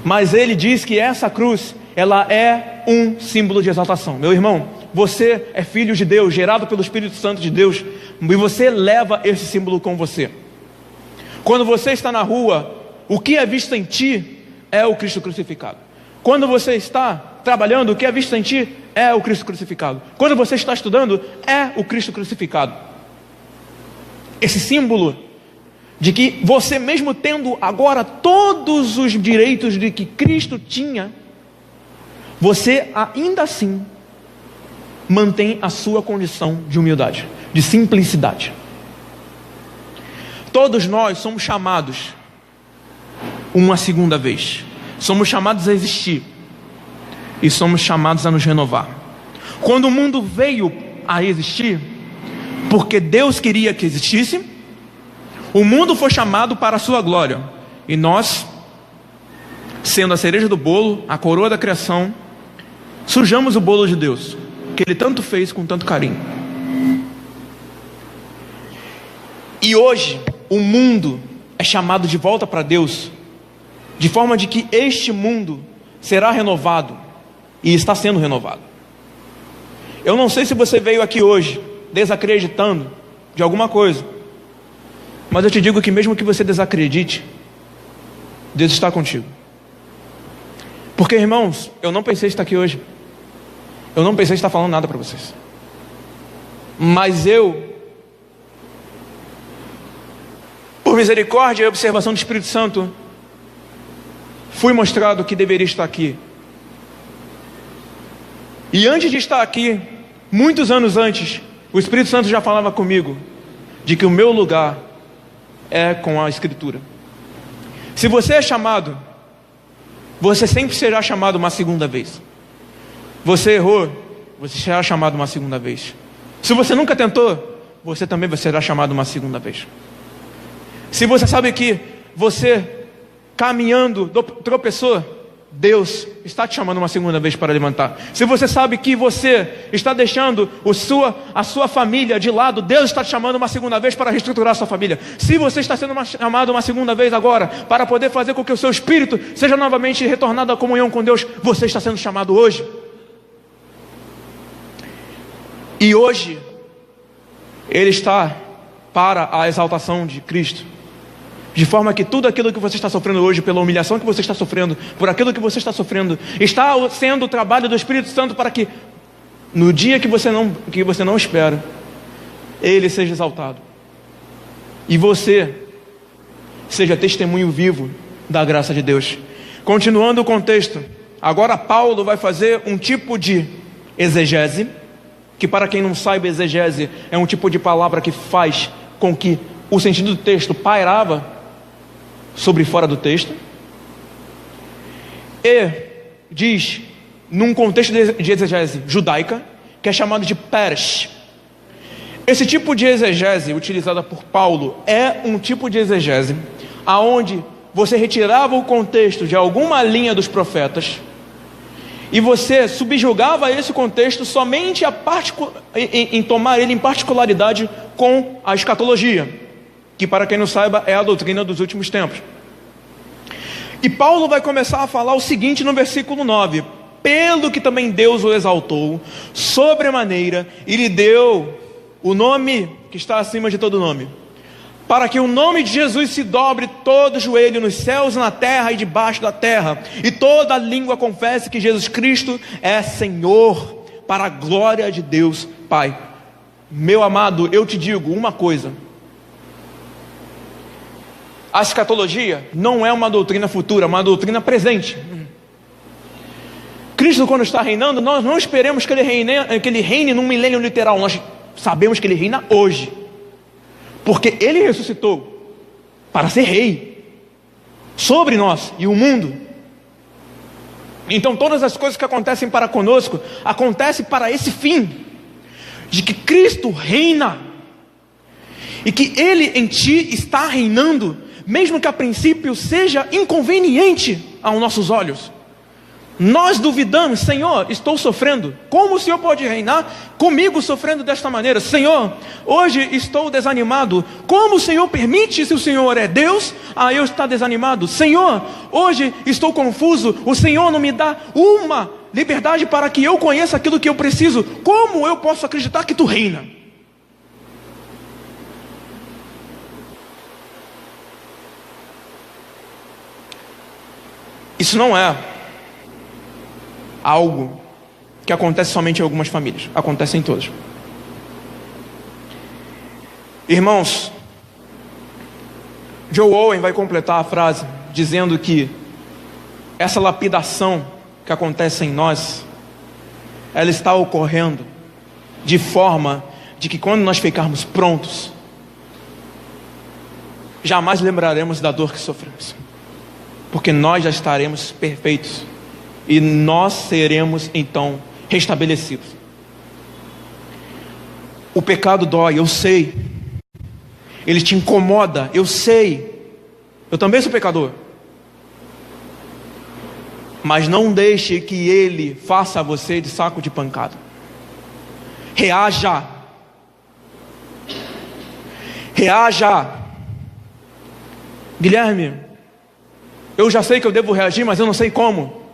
Mas ele diz que essa cruz, ela é um símbolo de exaltação. Meu irmão, você é filho de Deus, gerado pelo Espírito Santo de Deus, e você leva esse símbolo com você. Quando você está na rua, o que é visto em ti é o Cristo crucificado. Quando você está trabalhando, o que é visto em ti é o Cristo crucificado. Quando você está estudando, é o Cristo crucificado. Esse símbolo de que você, mesmo tendo agora todos os direitos de que Cristo tinha, você ainda assim mantém a sua condição de humildade, de simplicidade. Todos nós somos chamados uma segunda vez. Somos chamados a existir e somos chamados a nos renovar. Quando o mundo veio a existir, porque Deus queria que existisse, o mundo foi chamado para a sua glória, e nós, sendo a cereja do bolo, a coroa da criação, sujamos o bolo de Deus, que Ele tanto fez com tanto carinho. E hoje o mundo é chamado de volta para Deus, de forma de que este mundo será renovado, e está sendo renovado. Eu não sei se você veio aqui hoje desacreditando de alguma coisa, mas eu te digo que mesmo que você desacredite, Deus está contigo. Porque, irmãos, eu não pensei estar aqui hoje, eu não pensei estar falando nada para vocês, mas eu, por misericórdia e observação do Espírito Santo, fui mostrado que deveria estar aqui. E antes de estar aqui, muitos anos antes, o Espírito Santo já falava comigo de que o meu lugar é com a Escritura. Se você é chamado, você sempre será chamado uma segunda vez. Você errou, você será chamado uma segunda vez. Se você nunca tentou, você também será chamado uma segunda vez. Se você sabe que você caminhando tropeçou, Deus está te chamando uma segunda vez para levantar. Se você sabe que você está deixando a sua família de lado, Deus está te chamando uma segunda vez para reestruturar a sua família. Se você está sendo chamado uma segunda vez agora para poder fazer com que o seu espírito seja novamente retornado à comunhão com Deus, você está sendo chamado hoje. E hoje Ele está para a exaltação de Cristo, de forma que tudo aquilo que você está sofrendo hoje, pela humilhação que você está sofrendo, por aquilo que você está sofrendo, está sendo o trabalho do Espírito Santo para que no dia que você não espera, Ele seja exaltado e você seja testemunho vivo da graça de Deus. Continuando o contexto, agora Paulo vai fazer um tipo de exegese, que, para quem não saiba, exegese é um tipo de palavra que faz com que o sentido do texto pairava sobre fora do texto, e diz, num contexto de exegese judaica, que é chamado de peresh. Esse tipo de exegese utilizada por Paulo é um tipo de exegese aonde você retirava o contexto de alguma linha dos profetas e você subjugava esse contexto somente em tomar ele em particularidade com a escatologia, que, para quem não saiba, é a doutrina dos últimos tempos. E Paulo vai começar a falar o seguinte no versículo 9: pelo que também Deus o exaltou sobremaneira e lhe deu o nome que está acima de todo nome, para que o nome de Jesus se dobre todo joelho nos céus, na terra e debaixo da terra, e toda língua confesse que Jesus Cristo é Senhor, para a glória de Deus Pai. Meu amado, eu te digo uma coisa: a escatologia não é uma doutrina futura, é uma doutrina presente. Cristo, quando está reinando, nós não esperemos que ele reine num milênio literal. Nós sabemos que ele reina hoje, porque ele ressuscitou para ser rei sobre nós e o mundo. Então todas as coisas que acontecem para conosco acontecem para esse fim, de que Cristo reina e que ele em ti está reinando, mesmo que a princípio seja inconveniente aos nossos olhos. Nós duvidamos: Senhor, estou sofrendo. Como o Senhor pode reinar comigo sofrendo desta maneira? Senhor, hoje estou desanimado. Como o Senhor permite, se o Senhor é Deus, eu estou desanimado? Senhor, hoje estou confuso. O Senhor não me dá uma liberdade para que eu conheça aquilo que eu preciso. Como eu posso acreditar que tu reina? Isso não é algo que acontece somente em algumas famílias, acontece em todas. Irmãos, Joe Owen vai completar a frase dizendo que essa lapidação que acontece em nós, ela está ocorrendo de forma de que quando nós ficarmos prontos, jamais lembraremos da dor que sofremos, porque nós já estaremos perfeitos e nós seremos então restabelecidos. O pecado dói, eu sei. Ele te incomoda, eu sei. Eu também sou pecador. Mas não deixe que ele faça você de saco de pancada. Reaja. Reaja. Guilherme, eu já sei que eu devo reagir, mas eu não sei como.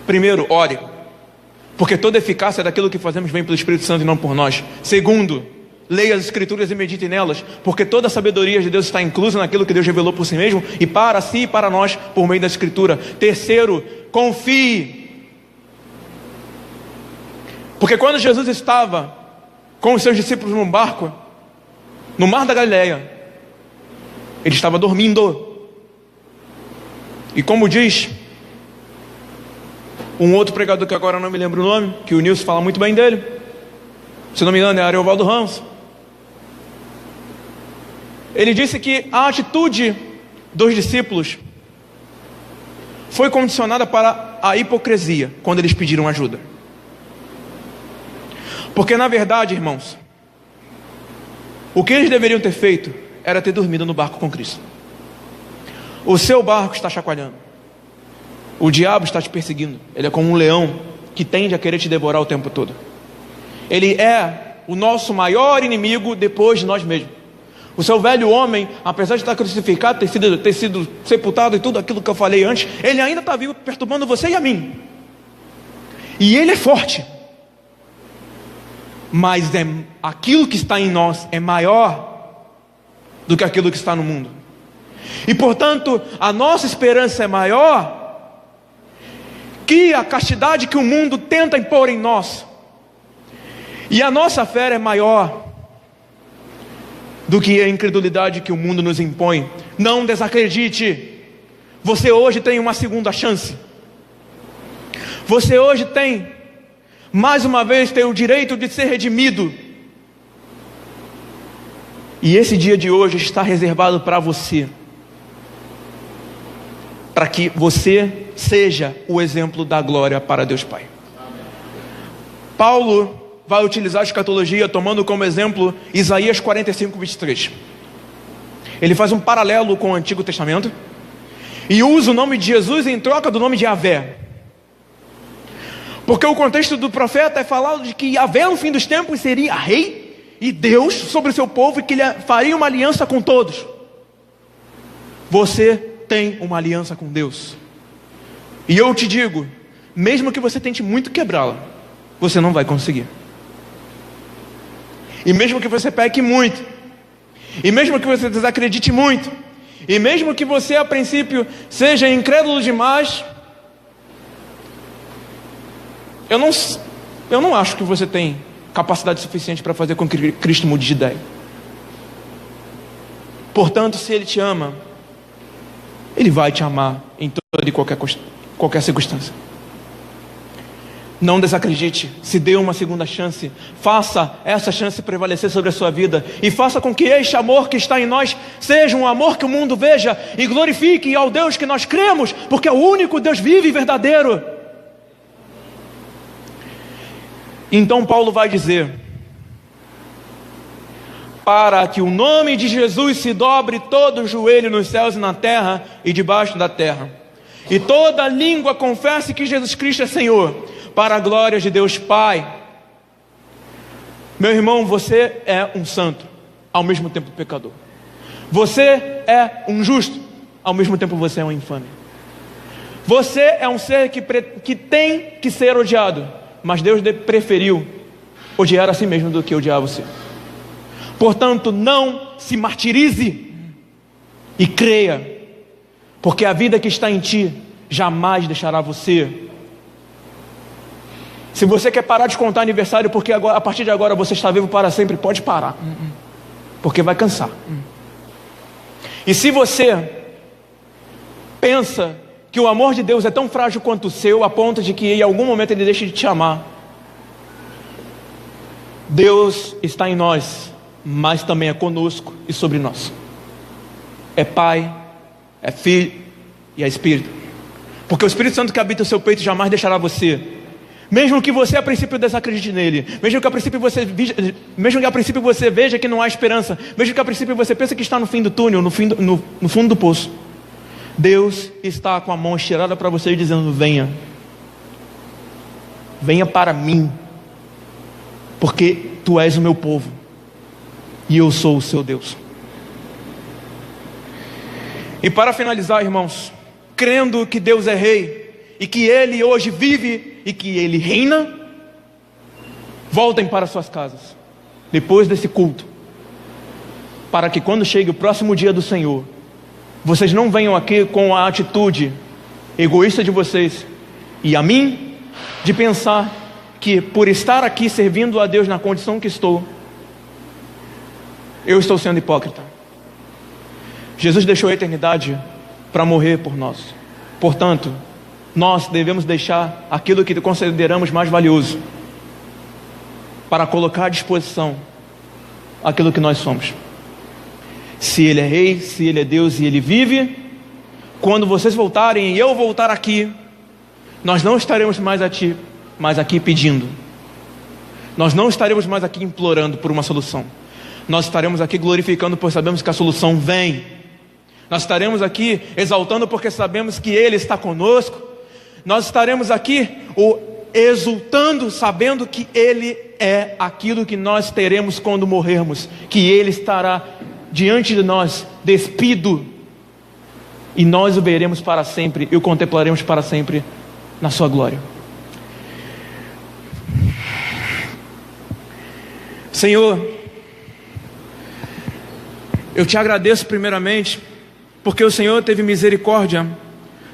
Primeiro, ore, porque toda eficácia daquilo que fazemos vem pelo Espírito Santo e não por nós. Segundo, leia as Escrituras e medite nelas, porque toda a sabedoria de Deus está inclusa naquilo que Deus revelou por si mesmo e para si e para nós por meio da Escritura. Terceiro, confie, porque quando Jesus estava com os seus discípulos num barco, no mar da Galileia, ele estava dormindo. E como diz um outro pregador que agora não me lembro o nome, que o Nilson fala muito bem dele, se não me engano é Ariovaldo Ramos, ele disse que a atitude dos discípulos foi condicionada para a hipocrisia quando eles pediram ajuda. Porque na verdade, irmãos, o que eles deveriam ter feito era ter dormido no barco com Cristo. O seu barco está chacoalhando, o diabo está te perseguindo. Ele é como um leão que tende a querer te devorar o tempo todo. Ele é o nosso maior inimigo depois de nós mesmos. O seu velho homem, apesar de estar crucificado, ter sido sepultado e tudo aquilo que eu falei antes, ele ainda está vivo, perturbando você e a mim. E ele é forte, mas aquilo que está em nós é maior do que aquilo que está no mundo. E portanto, a nossa esperança é maior que a castidade que o mundo tenta impor em nós. E a nossa fé é maior do que a incredulidade que o mundo nos impõe. Não desacredite. Você hoje tem uma segunda chance. Você hoje tem, mais uma vez, tem o direito de ser redimido. E esse dia de hoje está reservado para você, para que você seja o exemplo da glória para Deus Pai. Paulo vai utilizar a escatologia tomando como exemplo Isaías 45, 23. ele faz um paralelo com o Antigo Testamento e usa o nome de Jesus em troca do nome de Yahvé. Porque o contexto do profeta é falar de que Yahvé no fim dos tempos seria rei e Deus sobre o seu povo, e que ele faria uma aliança com todos. Você tem uma aliança com Deus, e eu te digo, mesmo que você tente muito quebrá-la, você não vai conseguir. E mesmo que você peque muito, e mesmo que você desacredite muito, e mesmo que você a princípio seja incrédulo demais, eu não acho que você tem capacidade suficiente para fazer com que Cristo mude de ideia. Portanto, se Ele te ama, Ele vai te amar em toda e qualquer circunstância. Não desacredite, se dê uma segunda chance, faça essa chance prevalecer sobre a sua vida, e faça com que este amor que está em nós seja um amor que o mundo veja e glorifique ao Deus que nós cremos, porque é o único Deus vivo e verdadeiro. Então Paulo vai dizer: para que o nome de Jesus se dobre todo o joelho nos céus e na terra e debaixo da terra, e toda língua confesse que Jesus Cristo é Senhor, para a glória de Deus Pai. Meu irmão, você é um santo, ao mesmo tempo pecador. Você é um justo, ao mesmo tempo você é um infame. Você é um ser que tem que ser odiado, mas Deus preferiu odiar a si mesmo do que odiar você. Portanto, não se martirize e creia, porque a vida que está em ti jamais deixará você. Se você quer parar de contar aniversário porque agora, a partir de agora você está vivo para sempre, pode parar, porque vai cansar. E se você pensa que o amor de Deus é tão frágil quanto o seu, a ponto de que em algum momento Ele deixe de te amar, Deus está em nós, mas também é conosco e sobre nós. É Pai, é Filho e é Espírito. Porque o Espírito Santo que habita o seu peito jamais deixará você, mesmo que você a princípio desacredite nele, mesmo que a princípio você veja que não há esperança, mesmo que a princípio você pense que está no fim do túnel, no fundo do poço, Deus está com a mão estirada para você dizendo: venha, venha para mim, porque tu és o meu povo e eu sou o seu Deus. E para finalizar, irmãos, crendo que Deus é rei e que Ele hoje vive e que Ele reina, voltem para suas casas depois desse culto, para que quando chegue o próximo dia do Senhor, vocês não venham aqui com a atitude egoísta de vocês e a mim, de pensar que por estar aqui servindo a Deus na condição que estou, eu estou sendo hipócrita. Jesus deixou a eternidade para morrer por nós. Portanto, nós devemos deixar aquilo que consideramos mais valioso para colocar à disposição aquilo que nós somos. Se Ele é rei, se Ele é Deus e Ele vive, quando vocês voltarem e eu voltar aqui, nós não estaremos mais aqui pedindo, nós não estaremos mais aqui implorando por uma solução, nós estaremos aqui glorificando, pois sabemos que a solução vem. Nós estaremos aqui exaltando porque sabemos que Ele está conosco. Nós estaremos aqui exultando, sabendo que Ele é aquilo que nós teremos quando morrermos, que Ele estará diante de nós, despido, e nós o veremos para sempre e o contemplaremos para sempre na sua glória. Senhor, eu te agradeço primeiramente porque o Senhor teve misericórdia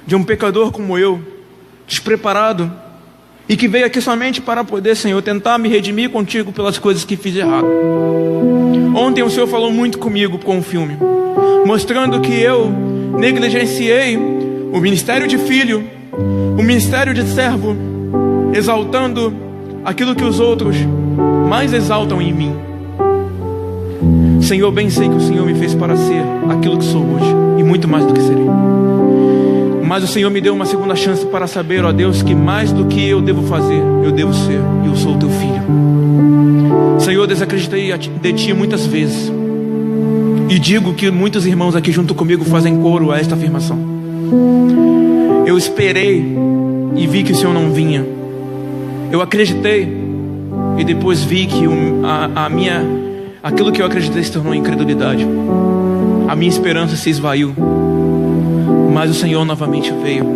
de um pecador como eu, despreparado, e que veio aqui somente para poder, Senhor, tentar me redimir contigo pelas coisas que fiz errado. Ontem o Senhor falou muito comigo com o filme, mostrando que eu negligenciei o ministério de filho, o ministério de servo, exaltando aquilo que os outros mais exaltam em mim. Senhor, bem sei que o Senhor me fez para ser aquilo que sou hoje, e muito mais do que serei. Mas o Senhor me deu uma segunda chance para saber, ó Deus, que mais do que eu devo fazer, eu devo ser, e eu sou o teu filho. Senhor, desacreditei de ti muitas vezes, E digo que muitos irmãos aqui junto comigo fazem coro a esta afirmação. Eu esperei e vi que o Senhor não vinha. Eu acreditei e depois vi que aquilo que eu acreditei se tornou incredulidade. A minha esperança se esvaiu. Mas o Senhor novamente veio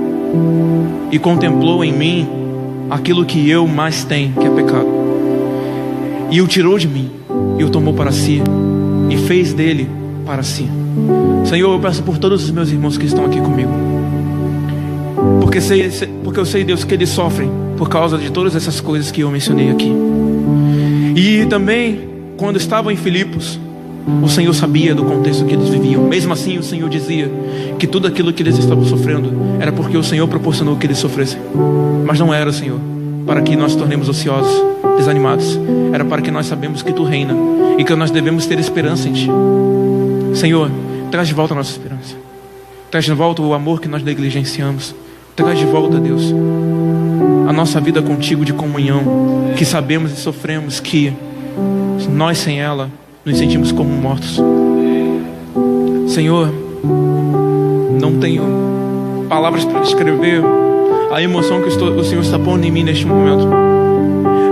e contemplou em mim aquilo que eu mais tenho, que é pecado. E o tirou de mim e o tomou para si e fez dele para si. Senhor, eu peço por todos os meus irmãos que estão aqui comigo, porque eu sei, Deus, que eles sofrem por causa de todas essas coisas que eu mencionei aqui. E também, quando estavam em Filipos, o Senhor sabia do contexto que eles viviam. Mesmo assim, o Senhor dizia que tudo aquilo que eles estavam sofrendo era porque o Senhor proporcionou que eles sofressem. Mas não era, Senhor, para que nós tornemos ociosos, desanimados. Era para que nós sabemos que Tu reina e que nós devemos ter esperança em Ti. Senhor, traz de volta a nossa esperança. Traz de volta o amor que nós negligenciamos. Traz de volta, Deus, a nossa vida contigo de comunhão, que sabemos e sofremos que nós sem ela nos sentimos como mortos. Senhor, não tenho palavras para descrever a emoção que o Senhor está pondo em mim neste momento,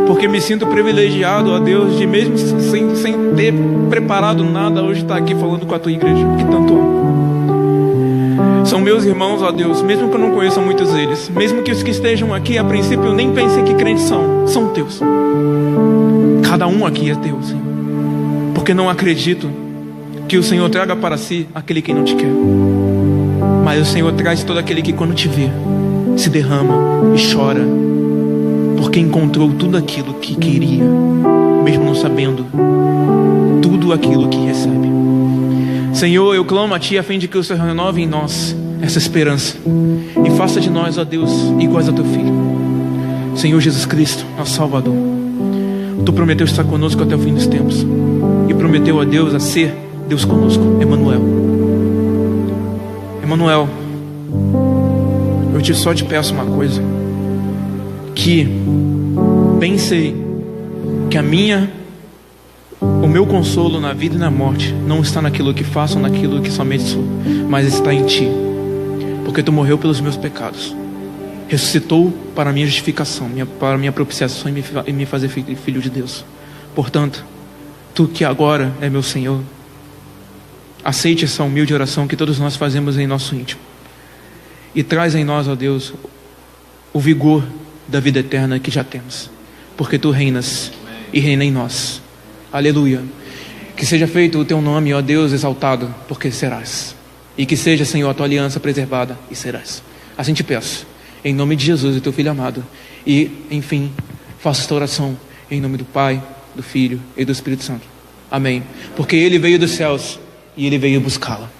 porque me sinto privilegiado, ó Deus, de mesmo sem ter preparado nada, hoje estar aqui falando com a Tua igreja, que tanto amo. São meus irmãos, ó Deus, mesmo que eu não conheça muitos deles, mesmo que os que estejam aqui a princípio eu nem pensei que crentes são Teus. Cada um aqui é Teu, Senhor, porque não acredito que o Senhor traga para si aquele que não Te quer, mas o Senhor traz todo aquele que quando Te vê se derrama e chora, porque encontrou tudo aquilo que queria, mesmo não sabendo tudo aquilo que recebe. Senhor, eu clamo a Ti a fim de que o Senhor renove em nós essa esperança e faça de nós, ó Deus, iguais ao Teu Filho, Senhor Jesus Cristo, nosso Salvador. Tu prometeu estar conosco até o fim dos tempos e prometeu a Deus a ser Deus conosco. Emanuel, eu só te peço uma coisa, que bem sei que o meu consolo na vida e na morte não está naquilo que faço ou naquilo que somente sou, mas está em Ti, porque Tu morreu pelos meus pecados, ressuscitou para a minha justificação, para a minha propiciação e me fazer filho de Deus. Portanto, Tu que agora é meu Senhor, aceite essa humilde oração que todos nós fazemos em nosso íntimo e traz em nós, ó Deus, o vigor da vida eterna que já temos, porque Tu reinas e reina em nós. Aleluia. Que seja feito o Teu nome, ó Deus, exaltado, porque serás. E que seja, Senhor, a Tua aliança preservada, e serás. Assim te peço, em nome de Jesus, o Teu Filho amado. E, enfim, faço esta oração em nome do Pai, do Filho e do Espírito Santo. Amém. Porque Ele veio dos céus e Ele veio buscá-la.